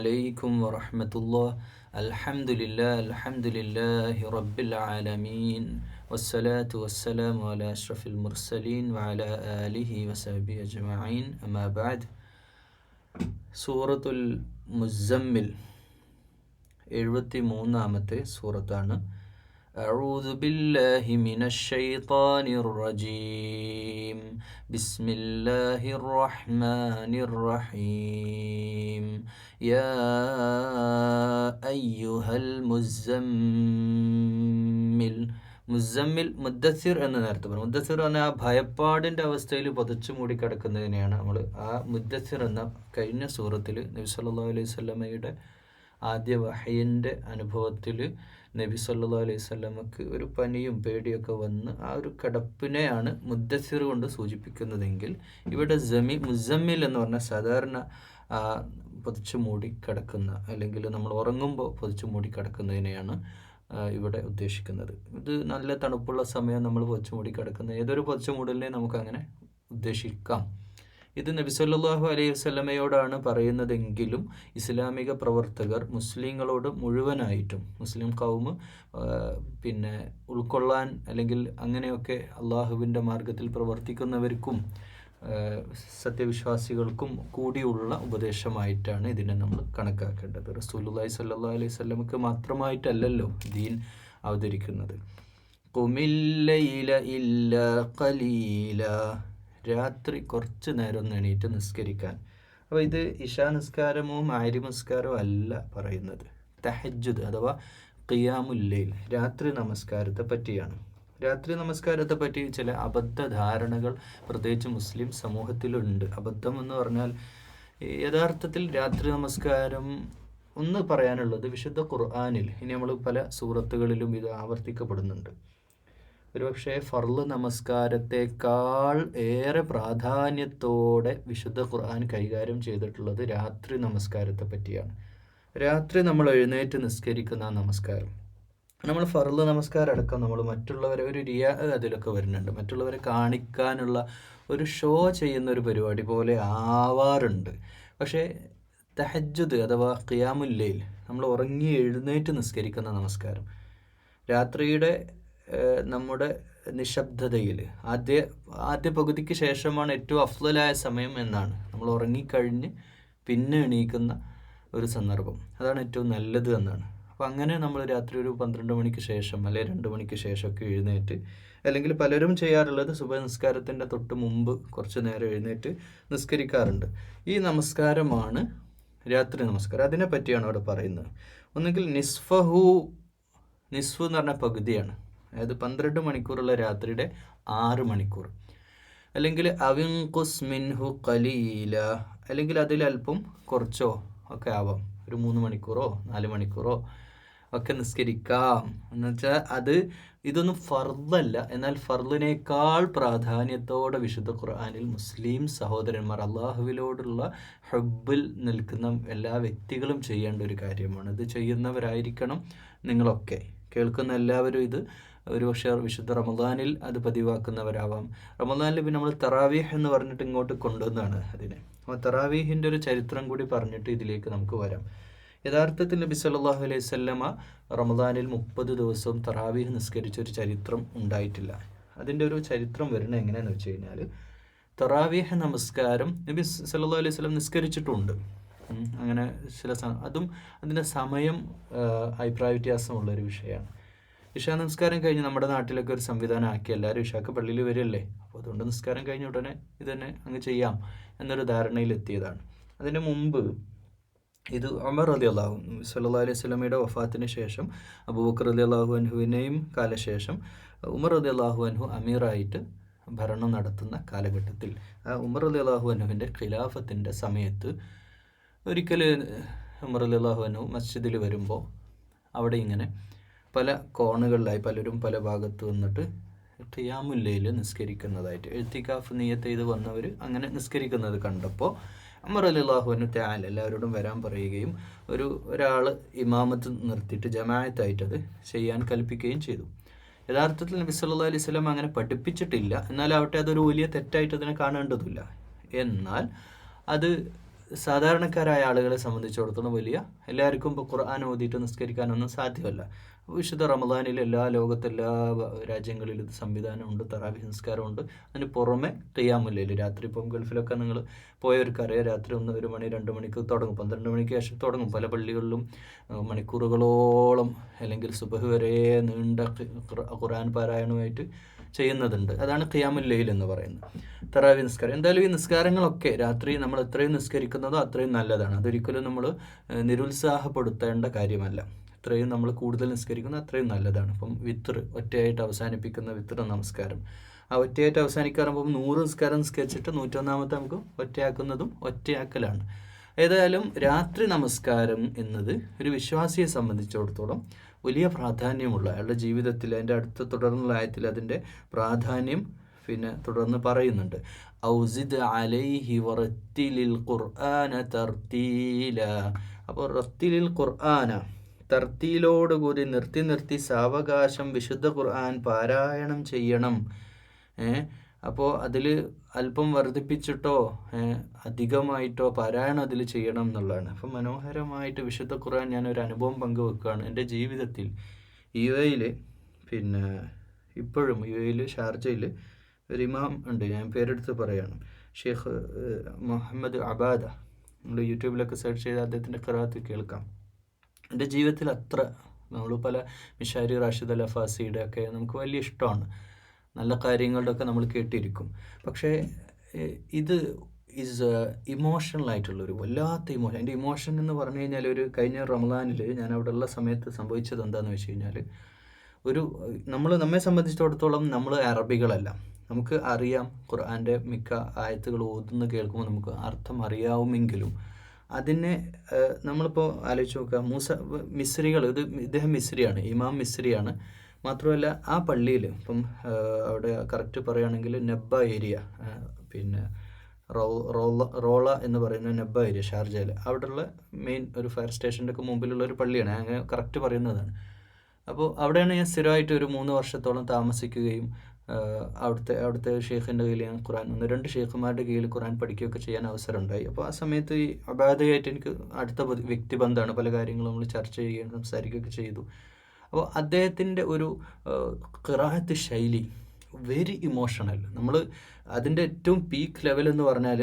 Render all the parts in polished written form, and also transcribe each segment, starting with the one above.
عليكم ورحمة الله. الحمد لله رب العالمين والصلاة والسلام على أشرف المرسلين وعلى آله وصحبه أجمعين. أما بعد. സൂറത്തുൽ മുസമ്മിൽ 73-ാമത്തെ സൂറത്താണ്. أعوذ بالله من الشيطان الرجيم بسم الله الرحمن الرحيم يا أيها المزمل. മുസമ്മിൽ മുദ്ദസ്സിർ എന്ന് നേരത്തെ പറഞ്ഞു. മുദ്ദസ്സിർ എന്ന ആ ഭയപ്പാടിൻ്റെ അവസ്ഥയിൽ പൊതച്ചു മൂടി കിടക്കുന്നതിനെയാണ് നമ്മൾ ആ മുദ്ദസ്സിർ എന്ന കഴിഞ്ഞ സൂറത്തിൽ നബി സല്ലല്ലാഹു അലൈഹി വസല്ലമയുടെ ആദ്യ വഹയിൻ്റെ അനുഭവത്തിൽ നബി സല്ലല്ലാഹു അലൈഹി വസല്ലമക്ക് ഒരു പനിയും പേടിയൊക്കെ വന്ന് ആ ഒരു കിടപ്പിനെയാണ് മുദ്ദസ്സിർ കൊണ്ട് സൂചിപ്പിക്കുന്നതെങ്കിൽ ഇവിടെ മുസമ്മിൽ എന്ന് പറഞ്ഞാൽ സാധാരണ പൊതിച്ചു മൂടി കിടക്കുന്ന അല്ലെങ്കിൽ നമ്മൾ ഉറങ്ങുമ്പോൾ പൊതിച്ചു മൂടി കിടക്കുന്നതിനെയാണ് ഇവിടെ ഉദ്ദേശിക്കുന്നത്. ഇത് നല്ല തണുപ്പുള്ള സമയം നമ്മൾ പൊതിച്ചു മൂടി കിടക്കുന്ന ഏതൊരു പൊതിച്ചു മൂടലിനെ നമുക്കങ്ങനെ ഉദ്ദേശിക്കാം. ഇത് നബി സല്ലല്ലാഹു അലൈഹി വസല്ലമയോടാണ് പറയുന്നതെങ്കിലും ഇസ്ലാമിക പ്രവർത്തകർ മുസ്ലിങ്ങളോട് മുഴുവനായിട്ടും മുസ്ലിം കൗമ് ഉൾക്കൊള്ളാൻ അല്ലെങ്കിൽ അങ്ങനെയൊക്കെ അള്ളാഹുവിൻ്റെ മാർഗത്തിൽ പ്രവർത്തിക്കുന്നവർക്കും സത്യവിശ്വാസികൾക്കും കൂടിയുള്ള ഉപദേശമായിട്ടാണ് ഇതിനെ നമ്മൾ കണക്കാക്കേണ്ടത്. റസൂലുള്ളാഹി സ്വല്ലല്ലാഹു അലൈഹി വസല്ലമക്ക് മാത്രമായിട്ടല്ലല്ലോ ദീൻ അവതരിക്കുന്നത്. ഖുമിൽ ലൈല ഇല്ലാ ഖലീല, രാത്രി കുറച്ച് നേരം ഒന്ന് എണീറ്റ് നിസ്കരിക്കാൻ. അപ്പോൾ ഇത് ഇശാ നിസ്കാരമോ മഗ്‌രിബ് നിസ്കാരമോ അല്ല പറയുന്നത്. തഹജ്ജുദ് അഥവാ ഖിയാമുൽ ലൈൽ, രാത്രി നമസ്കാരത്തെ പറ്റിയാണ്. രാത്രി നമസ്കാരത്തെ പറ്റി ചില അബദ്ധധാരണകൾ പ്രത്യേകിച്ച് മുസ്ലിം സമൂഹത്തിലുണ്ട്. അബദ്ധം എന്ന് പറഞ്ഞാൽ യഥാർത്ഥത്തിൽ രാത്രി നമസ്കാരം ഒന്ന് പറയാനുള്ളത് വിശുദ്ധ ഖുർആനിൽ ഇനി നമ്മൾ പല സൂറത്തുകളിലും ഇത് ആവർത്തിക്കപ്പെടുന്നുണ്ട്. ഒരുപക്ഷെ ഫർള് നമസ്കാരത്തെക്കാൾ ഏറെ പ്രാധാന്യത്തോടെ വിശുദ്ധ ഖുർആൻ കൈകാര്യം ചെയ്തിട്ടുള്ളത് രാത്രി നമസ്കാരത്തെ പറ്റിയാണ്. രാത്രി നമ്മൾ എഴുന്നേറ്റ് നിസ്കരിക്കുന്ന ആ നമസ്കാരം, നമ്മൾ ഫർള് നമസ്കാരം അടക്കം നമ്മൾ മറ്റുള്ളവരെ ഒരു റിയാ അതിലൊക്കെ വരുന്നുണ്ട്. മറ്റുള്ളവരെ കാണിക്കാനുള്ള ഒരു ഷോ ചെയ്യുന്ന ഒരു പരിപാടി പോലെ ആവാറുണ്ട്. പക്ഷേ തഹജ്ജുദ് അഥവാ ഖിയാമുൽ ലൈൽ, നമ്മൾ ഉറങ്ങി എഴുന്നേറ്റ് നിസ്കരിക്കുന്ന നമസ്കാരം, രാത്രിയുടെ നമ്മുടെ നിശബ്ദതയിൽ ആദ്യ പകുതിക്ക് ശേഷമാണ് ഏറ്റവും അഫ്ളലായ സമയം എന്നാണ്. നമ്മൾ ഉറങ്ങിക്കഴിഞ്ഞ് പിന്നെ എണീക്കുന്ന ഒരു സന്ദർഭം, അതാണ് ഏറ്റവും നല്ലത് എന്നാണ്. അപ്പോൾ അങ്ങനെ നമ്മൾ രാത്രി ഒരു 12 മണിക്ക് ശേഷം അല്ലെങ്കിൽ 2 മണിക്ക് ശേഷമൊക്കെ എഴുന്നേറ്റ്, അല്ലെങ്കിൽ പലരും ചെയ്യാറുള്ളത് സുബഹ് നിസ്കാരത്തിൻ്റെ തൊട്ട് മുമ്പ് കുറച്ച് നേരം എഴുന്നേറ്റ് നിസ്കരിക്കാറുണ്ട്. ഈ നമസ്കാരമാണ് രാത്രി നമസ്കാരം. അതിനെ പറ്റിയാണ് അവിടെ പറയുന്നത്. ഒന്നുകിൽ നിസ്ഫ് എന്ന് പറഞ്ഞാൽ പകുതിയാണ്, അതായത് 12 മണിക്കൂറുള്ള രാത്രിയുടെ 6 മണിക്കൂർ, അല്ലെങ്കിൽ അവിൻഖുസ് മിൻഹു ഖലീല, അല്ലെങ്കിൽ അതിലല്പം കുറച്ചോ ഒക്കെ ആവാം, ഒരു 3 മണിക്കൂറോ 4 മണിക്കൂറോ ഒക്കെ നിസ്കരിക്കാം. എന്നുവെച്ചാൽ ഇതൊന്നും ഫർളല്ല. എന്നാൽ ഫർളിനേക്കാൾ പ്രാധാന്യത്തോടെ വിശുദ്ധ ഖുർആനിൽ മുസ്ലിം സഹോദരന്മാർ അള്ളാഹുവിനോടുള്ള ഹബ്ബിൽ നിൽക്കുന്ന എല്ലാ വ്യക്തികളും ചെയ്യേണ്ട ഒരു കാര്യമാണ്. ഇത് ചെയ്യുന്നവരായിരിക്കണം നിങ്ങളൊക്കെ, കേൾക്കുന്ന എല്ലാവരും. ഇത് ഒരുപക്ഷെ വിശുദ്ധ റമദാനിൽ അത് പതിവാക്കുന്നവരാവാം. റമദാനിൽ പിന്നെ നമ്മൾ തറാവീഹ് എന്ന് പറഞ്ഞിട്ട് ഇങ്ങോട്ട് കൊണ്ടുവന്നതാണ് അതിനെ. അപ്പോൾ തറാവീഹിൻ്റെ ഒരു ചരിത്രം കൂടി പറഞ്ഞിട്ട് ഇതിലേക്ക് നമുക്ക് വരാം. യഥാർത്ഥത്തിൽ നബി സല്ലല്ലാഹു അലൈഹി വസല്ലമ റമദാനിൽ 30 ദിവസവും തറാവീഹ് നിസ്കരിച്ചൊരു ചരിത്രം ഉണ്ടായിട്ടില്ല. അതിൻ്റെ ഒരു ചരിത്രം വരുന്നത് എങ്ങനെയാണെന്ന് വെച്ച് കഴിഞ്ഞാൽ, തറാവീഹ് നമസ്കാരം നബി സല്ലല്ലാഹു അലൈഹി വസല്ലം നിസ്കരിച്ചിട്ടുണ്ട്. അങ്ങനെ അതും അതിൻ്റെ സമയം അഭിപ്രായ വ്യത്യാസമുള്ളൊരു വിഷയമാണ്. ഇശാ നമസ്കാരം കഴിഞ്ഞ് നമ്മുടെ നാട്ടിലൊക്കെ ഒരു സംവിധാനം ആക്കി എല്ലാവരും ഇശാക്ക് പള്ളിയിൽ വരില്ലേ, അപ്പോൾ അതുകൊണ്ട് നിസ്കാരം കഴിഞ്ഞ ഉടനെ ഇതന്നെ അങ്ങ് ചെയ്യാം എന്നൊരു ധാരണയിലെത്തിയതാണ്. അതിന് മുമ്പ് ഇത് ഉമർ റളിയല്ലാഹു സല്ലല്ലാഹു അലൈഹി വസല്ലമയുടെ വഫാത്തിന് ശേഷം അബൂബക്കർ റളിയല്ലാഹു അൻഹുവിനെയും കാലശേഷം ഉമർ റളിയല്ലാഹു അൻഹു അമീറായിട്ട് ഭരണം നടത്തുന്ന കാലഘട്ടത്തിൽ ഉമർ റളിയല്ലാഹു അൻഹുവിൻ്റെ ഖിലാഫത്തിൻ്റെ സമയത്ത് ഒരിക്കൽ ഉമർ റളിയല്ലാഹു അൻഹു മസ്ജിദിൽ വരുമ്പോൾ അവിടെ ഇങ്ങനെ പല കോണുകളിലായി പലരും പല ഭാഗത്ത് വന്നിട്ട് ഖിയാമുൽ ലൈൽ നിസ്കരിക്കുന്നതായിട്ട്, ഇഅ്തികാഫ് നിയ്യത്ത് ചെയ്ത് വന്നവർ അങ്ങനെ നിസ്കരിക്കുന്നത് കണ്ടപ്പോൾ ഉമർ റളിയല്ലാഹു അൻഹു തആല എല്ലാവരോടും വരാൻ പറയുകയും ഒരാൾ ഇമാമത്ത് നിർത്തിയിട്ട് ജമാഅത്തായിട്ട് അത് ചെയ്യാൻ കൽപ്പിക്കുകയും ചെയ്തു. യഥാർത്ഥത്തിൽ നബി സല്ലല്ലാഹു അലൈഹി വസല്ലം അങ്ങനെ പഠിപ്പിച്ചിട്ടില്ല. എന്നാലാവട്ടെ അതൊരു വലിയ തെറ്റായിട്ട് അതിനെ കാണേണ്ടതില്ല. എന്നാൽ അത് സാധാരണക്കാരായ ആളുകളെ സംബന്ധിച്ചിടത്തോളം എല്ലാവർക്കും ഇപ്പോൾ ഖുർആൻ ഓതിയിട്ട് നിസ്കരിക്കാനൊന്നും സാധ്യമല്ല. വിശുദ്ധ റമദാനിൽ ലോകത്തെല്ലാ രാജ്യങ്ങളിലും ഇത് സംവിധാനമുണ്ട്, തറാവീഹ് നിസ്കാരമുണ്ട്. അതിന് പുറമെ ഖിയാമുൽ ലൈൽ, രാത്രി ഇപ്പം ഗൾഫിലൊക്കെ നിങ്ങൾ പോയവർക്കറിയാം, രാത്രി 1 മണി 2 മണിക്ക് തുടങ്ങും, 12 മണിക്ക് ശേഷം തുടങ്ങും. പല പള്ളികളിലും മണിക്കൂറുകളോളം അല്ലെങ്കിൽ സുബഹ് വരെ നീണ്ട ഖുർആൻ പാരായണമായിട്ട് ചെയ്യുന്നതുണ്ട്. അതാണ് ഖിയാമുൽ ലൈൽ എന്ന് പറയുന്നത്, തറാവീഹ് നിസ്കാരം. എന്തായാലും ഈ നിസ്കാരങ്ങളൊക്കെ രാത്രി നമ്മൾ എത്രയും നിസ്കരിക്കുന്നതോ അത്രയും നല്ലതാണ്. അതൊരിക്കലും നമ്മൾ നിരുത്സാഹപ്പെടുത്തേണ്ട കാര്യമല്ല. എത്രയും നമ്മൾ കൂടുതൽ നിസ്കരിക്കുന്നത് അത്രയും നല്ലതാണ്. അപ്പം വിത്തർ, ഒറ്റയായിട്ട് അവസാനിപ്പിക്കുന്ന വിത്തർ നമസ്കാരം, ആ ഒറ്റയായിട്ട് അവസാനിക്കാറുമ്പോൾ 100 നിസ്കാരം നിസ്കരിച്ചിട്ട് 101ാമത്തെ നമുക്ക് ഒറ്റയാക്കുന്നതും ഒറ്റയാക്കലാണ്. ഏതായാലും രാത്രി നമസ്കാരം എന്നത് ഒരു വിശ്വാസിയെ സംബന്ധിച്ചിടത്തോളം വലിയ പ്രാധാന്യമുള്ള, അയാളുടെ ജീവിതത്തിൽ അതിൻ്റെ അടുത്ത തുടർന്നുള്ള ആയത്തിൽ അതിൻ്റെ പ്രാധാന്യം തുടർന്ന് പറയുന്നുണ്ട്. ഔസിദ് അലൈഹി വറത്തിലിൽ ഖുർആന തർത്തീല. അപ്പോൾ റത്തിലിൽ ഖുർആന, തർത്തീലോടുകൂടി നിർത്തി സാവകാശം വിശുദ്ധ ഖുർആൻ പാരായണം ചെയ്യണം. അപ്പോൾ അതിൽ അല്പം വർദ്ധിപ്പിച്ചിട്ടോ അധികമായിട്ടോ പാരായണം അതിൽ ചെയ്യണം എന്നുള്ളതാണ്. അപ്പം മനോഹരമായിട്ട് വിശുദ്ധ ഖുർആൻ ഞാനൊരു അനുഭവം പങ്കുവെക്കുകയാണ്. എൻ്റെ ജീവിതത്തിൽ UAE-ൽ ഇപ്പോഴും UAE-ൽ ഷാർജയിൽ ഒരു ഇമാം ഉണ്ട്, ഞാൻ പേരെടുത്ത് പറയുകയാണ്, ഷെയ്ഖ് മുഹമ്മദ് അബാദ. നമ്മൾ യൂട്യൂബിലൊക്കെ സെർച്ച് ചെയ്ത് അദ്ദേഹത്തിൻ്റെ ഖിറാഅത്ത് കേൾക്കാം. എൻ്റെ ജീവിതത്തിൽ നമ്മൾ പല മിഷാരി റാഷിദ് അൽ അഫാസിയുടെ ഒക്കെ നമുക്ക് വലിയ ഇഷ്ടമാണ്, നല്ല കാര്യങ്ങളുടെ ഒക്കെ നമ്മൾ കേട്ടിരിക്കും. പക്ഷേ ഇത് ഇമോഷണലായിട്ടുള്ളൊരു വല്ലാത്ത ഇമോഷൻ. എൻ്റെ ഇമോഷൻ എന്ന് പറഞ്ഞു കഴിഞ്ഞാൽ കഴിഞ്ഞ റമദാനിൽ ഞാൻ അവിടെ ഉള്ള സമയത്ത് സംഭവിച്ചത് എന്താണെന്ന് വെച്ച് കഴിഞ്ഞാൽ, നമ്മെ സംബന്ധിച്ചിടത്തോളം നമ്മൾ അറബികളല്ല, നമുക്ക് അറിയാം ഖുർആൻ്റെ മിക്ക ആയത്തുകൾ ഓതുന്ന കേൾക്കുമ്പോൾ നമുക്ക് അർത്ഥം അറിയാവുമെങ്കിലും അതിനെ നമ്മളിപ്പോൾ ആലോചിച്ച് നോക്കുക, മിസ്രികൾ, ഇദ്ദേഹം മിസ്രിയാണ്, ഇമാം മിസ്രിയാണ്. മാത്രമല്ല ആ പള്ളിയിൽ ഇപ്പം അവിടെ കറക്റ്റ് പറയുകയാണെങ്കിൽ നെബ്ബ ഏരിയ, റോള എന്ന് പറയുന്ന നെബ്ബ ഏരിയ ഷാർജയിൽ, അവിടെയുള്ള മെയിൻ ഒരു ഫയർ സ്റ്റേഷൻ്റെ ഒക്കെ മുമ്പിലുള്ള ഒരു പള്ളിയാണ്, അങ്ങനെ കറക്റ്റ് പറയുന്നതാണ്. അപ്പോൾ അവിടെയാണ് ഞാൻ സ്ഥിരമായിട്ട് ഒരു 3 വർഷത്തോളം താമസിക്കുകയും അവിടുത്തെ ഷെയ്ഖിൻ്റെ കീഴിൽ ഞാൻ ഖുർആൻ 1-2 ഷെയ്ഖുമാരുടെ കീഴിൽ ഖുർആൻ പഠിക്കുകയൊക്കെ ചെയ്യാൻ അവസരം ഉണ്ടായി. അപ്പോൾ ആ സമയത്ത് ഈ അബാദയായിട്ട് എനിക്ക് അടുത്ത വ്യക്തിബന്ധമാണ്, പല കാര്യങ്ങളും നമ്മൾ ചർച്ച ചെയ്യുകയും സംസാരിക്കുകയൊക്കെ ചെയ്തു. അപ്പോൾ അദ്ദേഹത്തിൻ്റെ ഒരു ഖിറാഅത്ത് ശൈലി വെരി ഇമോഷണൽ. നമ്മൾ അതിൻ്റെ ഏറ്റവും പീക്ക് ലെവൽ എന്ന് പറഞ്ഞാൽ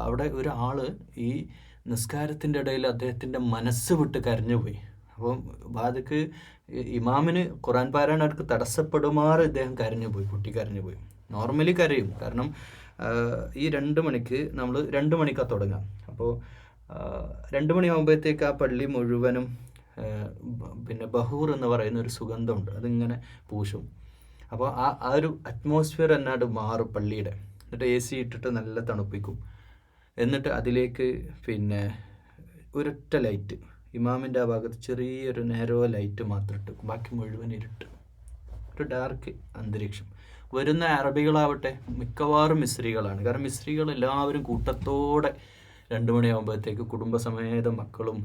അവിടെ ഒരാൾ ഈ നിസ്കാരത്തിൻ്റെ ഇടയിൽ അദ്ദേഹത്തിൻ്റെ മനസ്സ് വിട്ട് കരഞ്ഞുപോയി. അപ്പം ബാദക്ക് ഇമാമിന് ഖുർആൻ പാരായണർക്ക് തടസ്സപ്പെടുമാറ് ഇദ്ദേഹം പൊട്ടി കരഞ്ഞുപോയി. നോർമലി കരയും, കാരണം ഈ 2 മണിക്ക് നമ്മൾ 2 മണിക്കാണ് തുടങ്ങാം. അപ്പോൾ 2 മണിയാകുമ്പോഴത്തേക്ക് ആ പള്ളി മുഴുവനും ബഹൂർ എന്ന് പറയുന്ന ഒരു സുഗന്ധമുണ്ട്, അതിങ്ങനെ പൂശും. അപ്പോൾ ആ ഒരു അറ്റ്മോസ്ഫിയർ എന്നാട് മാറും പള്ളിയുടെ. എന്നിട്ട് AC ഇട്ടിട്ട് നല്ല തണുപ്പിക്കും. എന്നിട്ട് അതിലേക്ക് ഒരൊറ്റ ലൈറ്റ്, ഇമാമിൻ്റെ ആ ഭാഗത്ത് ചെറിയൊരു നേരോ ലൈറ്റ് മാത്രം ഇട്ട്, ബാക്കി മുഴുവൻ ഇരുട്ട്, ഒരു ഡാർക്ക് അന്തരീക്ഷം. വരുന്ന അറബികളാവട്ടെ മിക്കവാറും മിസ്രികളാണ്, കാരണം മിസ്രികൾ എല്ലാവരും കൂട്ടത്തോടെ 2 മണിയാകുമ്പോഴത്തേക്ക് കുടുംബസമേതം മക്കളും,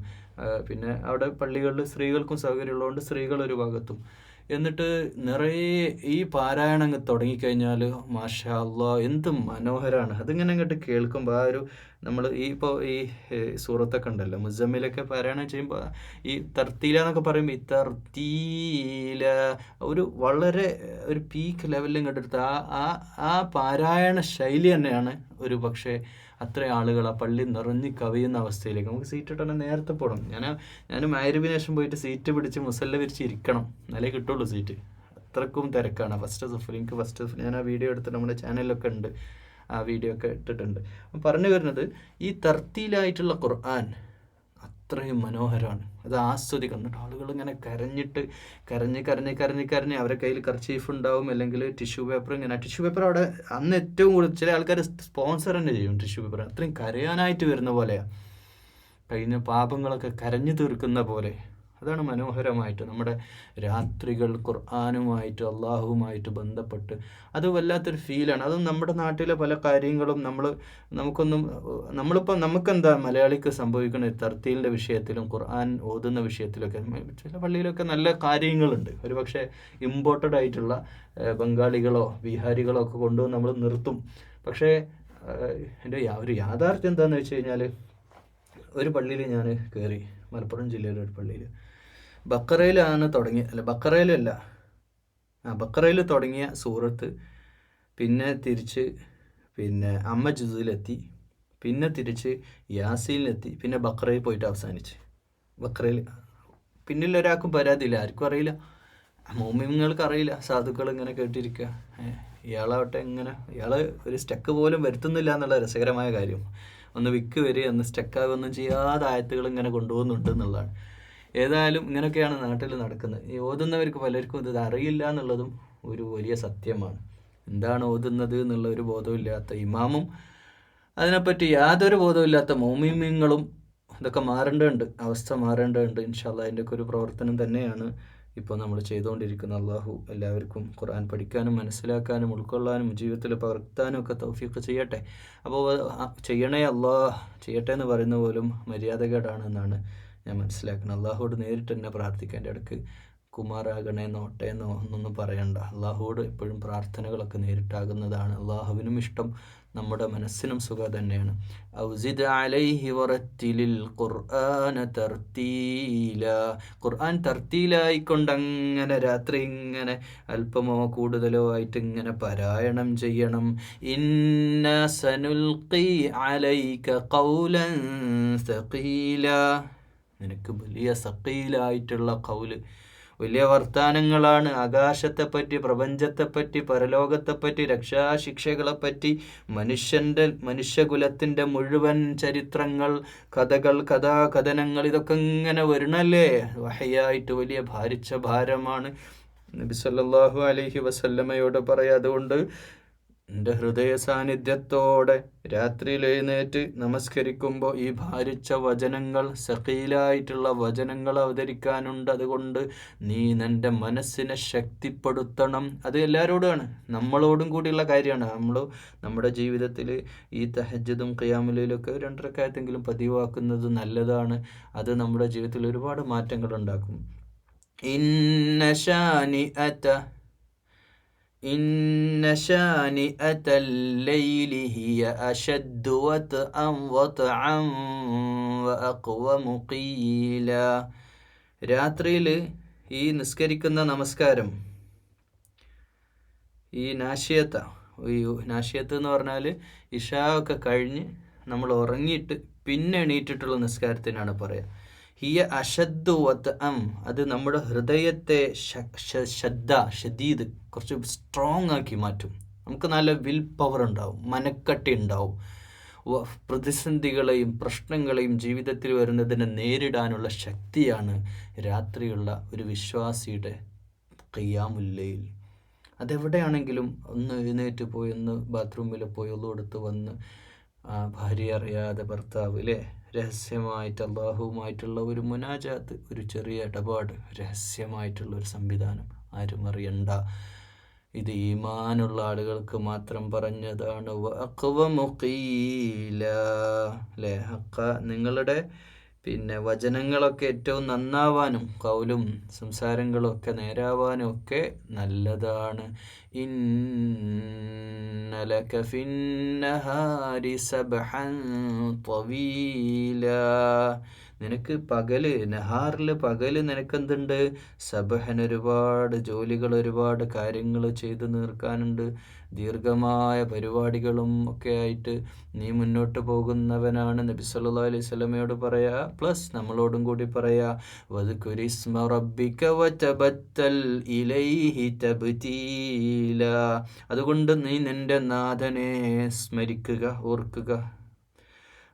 അവിടെ പള്ളികളിൽ സ്ത്രീകൾക്കും സൗകര്യമുള്ളതുകൊണ്ട് സ്ത്രീകൾ ഒരു ഭാഗത്തും, എന്നിട്ട് നിറയെ ഈ പാരായണം തുടങ്ങിക്കഴിഞ്ഞാൽ മാഷാ അല്ലാഹ് എന്ത് മനോഹരമാണ്. അതിങ്ങനെ അങ്ങോട്ട് കേൾക്കുമ്പോൾ നമ്മൾ ഈ സൂറത്തൊക്കെ ഉണ്ടല്ലോ, മുസമ്മിലൊക്കെ പാരായണം ചെയ്യുമ്പോൾ ഈ തർത്തീല എന്നൊക്കെ പറയുമ്പോൾ ഈ തർത്തീല വളരെ ഒരു പീക്ക് ലെവലിൽ ഇങ്ങോട്ട് എടുത്ത് ആ പാരായണ ശൈലി തന്നെയാണ് ഒരു പക്ഷേ അത്രയും ആളുകൾ ആ പള്ളി നിറഞ്ഞ് കവിയുന്ന അവസ്ഥയിലേക്ക്. നമുക്ക് സീറ്റ് ഇട്ടാൽ നേരത്തെ പോകണം. ഞാൻ മഗ്‌രിബിന് ശേഷം പോയിട്ട് സീറ്റ് പിടിച്ച് മുസല്ല വിരിച്ച് ഇരിക്കണം, എന്നാലേ കിട്ടുള്ളൂ സീറ്റ്. അത്രക്കും തിരക്കാണ്. ഫസ്റ്റ് സഫ് ഞാൻ ആ വീഡിയോ എടുത്തിട്ട് നമ്മുടെ ചാനലിലൊക്കെ ഉണ്ട്, ആ വീഡിയോ ഒക്കെ ഇട്ടിട്ടുണ്ട്. പറഞ്ഞു വരുന്നത് ഈ തർത്തീലായിട്ടുള്ള ഖുർആൻ അത്രയും മനോഹരമാണ്, അത് ആസ്വദിക്കണം. എന്നിട്ട് ആളുകൾ ഇങ്ങനെ കരഞ്ഞ് അവരുടെ കയ്യിൽ കർച്ചീഫ് ഉണ്ടാവും, അല്ലെങ്കിൽ ടിഷ്യൂ പേപ്പർ. ടിഷ്യൂ പേപ്പർ അവിടെ അന്ന് ഏറ്റവും കൂടുതൽ ചില ആൾക്കാർ സ്പോൺസർ തന്നെ ചെയ്യും ടിഷ്യൂ പേപ്പർ. അത്രയും കരയാനായിട്ട് വരുന്ന പോലെയാണ്, കഴിഞ്ഞ പാപങ്ങളൊക്കെ കരഞ്ഞു തീർക്കുന്ന പോലെ. അതാണ് മനോഹരമായിട്ട് നമ്മുടെ രാത്രികൾ ഖുർആനുമായിട്ട് അള്ളാഹുവുമായിട്ട് ബന്ധപ്പെട്ട് അത് വല്ലാത്തൊരു ഫീലാണ്. അതും നമ്മുടെ നാട്ടിലെ പല കാര്യങ്ങളും നമുക്കെന്താ മലയാളിക്ക് സംഭവിക്കുന്ന തർത്തീലിൻ്റെ വിഷയത്തിലും ഖുർആൻ ഓതുന്ന വിഷയത്തിലൊക്കെ ചില പള്ളിയിലൊക്കെ നല്ല കാര്യങ്ങളുണ്ട്. ഒരു പക്ഷേ ഇമ്പോർട്ടഡ് ആയിട്ടുള്ള ബംഗാളികളോ ബീഹാരികളോ ഒക്കെ കൊണ്ടുവന്ന് നമ്മൾ നിർത്തും. പക്ഷേ എൻ്റെ ഒരു യാഥാർത്ഥ്യം എന്താണെന്ന് വെച്ച് കഴിഞ്ഞാൽ ഒരു പള്ളിയിൽ ഞാൻ കയറി, മലപ്പുറം ജില്ലയിലെ ഒരു പള്ളിയിൽ. ബക്കറയിലാണ് ബക്കറയിൽ തുടങ്ങിയ സൂറത്ത് പിന്നെ തിരിച്ച് അമ്മ ജുസിലെത്തി, പിന്നെ തിരിച്ച് യാസീനിലെത്തി, പിന്നെ ബക്കറയിൽ പോയിട്ട് അവസാനിച്ച്. ബക്കറയിൽ പിന്നിൽ ഒരാൾക്കും പരാതിയില്ല, ആർക്കും അറിയില്ല, മോമിങ്ങൾക്ക് അറിയില്ല, സാധുക്കൾ ഇങ്ങനെ കേട്ടിരിക്കുക. ഇയാളാവട്ടെ ഇയാൾ ഒരു സ്റ്റക്ക് പോലും വരുത്തുന്നില്ല എന്നുള്ള രസകരമായ കാര്യം. ഒന്ന് വിക്ക് വരിക, ഒന്ന് സ്റ്റക്കാവുകയൊന്നും ചെയ്യാതെ ആയത്തുകൾ ഇങ്ങനെ കൊണ്ടുപോകുന്നുണ്ട് എന്നുള്ളതാണ്. ഏതായാലും ഇങ്ങനെയൊക്കെയാണ് നാട്ടിൽ നടക്കുന്നത്. ഈ ഓതുന്നവർക്ക് പലർക്കും ഇത് അറിയില്ല എന്നുള്ളതും ഒരു വലിയ സത്യമാണ്. എന്താണ് ഓതുന്നത് എന്നുള്ള ഒരു ബോധമില്ലാത്ത ഇമാമും അതിനെപ്പറ്റി യാതൊരു ബോധമില്ലാത്ത മോമിമ്യങ്ങളും ഇതൊക്കെ മാറേണ്ടതുണ്ട്, അവസ്ഥ മാറേണ്ടതുണ്ട്. ഇൻഷാ അല്ലാഹ് അതിൻ്റെയൊക്കെ ഒരു പ്രവർത്തനം തന്നെയാണ് ഇപ്പോൾ നമ്മൾ ചെയ്തുകൊണ്ടിരിക്കുന്ന. അള്ളാഹു എല്ലാവർക്കും ഖുർആൻ പഠിക്കാനും മനസ്സിലാക്കാനും ഉൾക്കൊള്ളാനും ജീവിതത്തിൽ പകർത്താനും ഒക്കെ തൗഫീഖ് ചെയ്യട്ടെ. അപ്പോൾ ചെയ്യണേ അള്ളാഹ് ചെയ്യട്ടെ എന്ന് പറയുന്ന പോലും മര്യാദകേടാണ് എന്നാണ് ഞാൻ മനസ്സിലാക്കുന്നത്. അള്ളാഹുവോട് നേരിട്ട് തന്നെ പ്രാർത്ഥിക്കാൻ. എൻ്റെ ഇടയ്ക്ക് കുമാറാകണേ നോട്ടേന്നോ ഒന്നൊന്നും പറയണ്ട. അള്ളാഹുവോട് എപ്പോഴും പ്രാർത്ഥനകളൊക്കെ നേരിട്ടാകുന്നതാണ്. അള്ളാഹുവിനും ഇഷ്ടം, നമ്മുടെ മനസ്സിനും സുഖം തന്നെയാണ്. ഔസിദ് അലൈഹി വറത്തിലിൽ ഖുർആന തർത്തീല. ഖുർആൻ തർത്തീലായിക്കൊണ്ടങ്ങനെ രാത്രി ഇങ്ങനെ അല്പമോ കൂടുതലോ ആയിട്ട് ഇങ്ങനെ പാരായണം ചെയ്യണം. ഇന്നാ സനുൽഖി അലൈക ഖൗലൻ സഖീല. നിനക്ക് വലിയ സഖീലായിട്ടുള്ള ഖൗല്, വലിയ വർത്താനങ്ങളാണ്. ആകാശത്തെപ്പറ്റി, പ്രപഞ്ചത്തെപ്പറ്റി, പരലോകത്തെപ്പറ്റി, രക്ഷാശിക്ഷകളെപ്പറ്റി, മനുഷ്യകുലത്തിൻ്റെ മുഴുവൻ ചരിത്രങ്ങൾ, കഥകൾ, കഥാകഥനങ്ങൾ, ഇതൊക്കെ ഇങ്ങനെ വരണല്ലേ വഹയായിട്ട്. വലിയ ഭാരിച്ച ഭാരമാണ്. നബി സല്ലല്ലാഹു അലൈഹി വസല്ലമയോട് പറയാം, അതുകൊണ്ട് എൻ്റെ ഹൃദയ സാന്നിധ്യത്തോടെ രാത്രിയിൽ എഴുന്നേറ്റ് നമസ്കരിക്കുമ്പോൾ ഈ ഭാരിച്ച വചനങ്ങൾ, സഖീലായിട്ടുള്ള വചനങ്ങൾ അവതരിക്കാനുണ്ട്. അതുകൊണ്ട് നീ നിൻ്റെ മനസ്സിനെ ശക്തിപ്പെടുത്തണം. അത് എല്ലാവരോടുമാണ്, നമ്മളോടും കൂടിയുള്ള കാര്യമാണ്. നമ്മുടെ ജീവിതത്തിൽ ഈ തഹജ്ജുദും ഖിയാമുൽ ലൈലൊക്കെ 2 റക്അത്തെങ്കിലും പതിവാക്കുന്നത് നല്ലതാണ്. അത് നമ്മുടെ ജീവിതത്തിൽ ഒരുപാട് മാറ്റങ്ങൾ ഉണ്ടാക്കും. ഇന്ന ശാനിഅതൽ ലൈലി ഹിയ അശദ്ദു വത്അൻ വത്അൻ വഅഖ്വമു ഖീല. രാത്രിയിൽ ഈ നിസ്കരിക്കുന്ന നമസ്കാരം, ഈ നാശിയത്ത് എന്ന് പറഞ്ഞാൽ ഇശാ ഒക്കെ കഴിഞ്ഞ് നമ്മൾ ഉറങ്ങിയിട്ട് പിന്നെ എണീറ്റിട്ടുള്ള നിസ്കാരത്തിനാണ് പറയുക. ഹിയ അശദ്ദു വത്അൻ, അത് നമ്മുടെ ഹൃദയത്തെ ഷദീദ് കുറച്ച് സ്ട്രോങ് ആക്കി മാറ്റും. നമുക്ക് നല്ല വിൽ പവർ ഉണ്ടാവും, മനക്കട്ടി ഉണ്ടാവും. പ്രതിസന്ധികളെയും പ്രശ്നങ്ങളെയും ജീവിതത്തിൽ വരുന്നതിനെ നേരിടാനുള്ള ശക്തിയാണ് രാത്രിയുള്ള ഒരു വിശ്വാസിയുടെ ഖിയാമുൽ ലൈൽ. അതെവിടെയാണെങ്കിലും ഒന്ന് എഴുന്നേറ്റ് പോയി, ഒന്ന് ബാത്റൂമിൽ പോയി ഒന്നെടുത്ത് വന്ന്, ഭാര്യ അറിയാതെ ഭർത്താവ് രഹസ്യമായിട്ട് അള്ളാഹുവുമായിട്ടുള്ള ഒരു മുനാജാത്ത്, ഒരു ചെറിയ ഇടപാട്, രഹസ്യമായിട്ടുള്ള ഒരു സംവിധാനം, ആരും അറിയണ്ട. ഇത് ഈമാനുള്ള ആളുകൾക്ക് മാത്രം പറഞ്ഞതാണ്. വഅഖ്വമു ഖീല, നിങ്ങളുടെ വചനങ്ങളൊക്കെ ഏറ്റവും നന്നാവാനും കൗലും സംസാരങ്ങളും ഒക്കെ നേരാവാനും ഒക്കെ നല്ലതാണ്. ഇന്ന ലക ഫിന്നഹാരി സബ്ഹൻ ത്വീല. നിനക്ക് പകല് നിനക്കെന്തുണ്ട്? സബഹൻ, ഒരുപാട് ജോലികൾ, ഒരുപാട് കാര്യങ്ങൾ ചെയ്തു തീർക്കാനുണ്ട്. ദീർഘമായ പരിപാടികളും ഒക്കെ ആയിട്ട് നീ മുന്നോട്ട് പോകുന്നവനാണ്. നബി സല്ലല്ലാഹു അലൈഹി വസല്ലമയോട് പറയാ, പ്ലസ് നമ്മളോടും കൂടി പറയാ, വദ്കുരിസ്മ റബ്ബിക വതബത്തൽ ഇലൈഹി തബ്തീല. അതുകൊണ്ട് നീ നിന്റെ നാഥനെ സ്മരിക്കുക, ഓർക്കുക.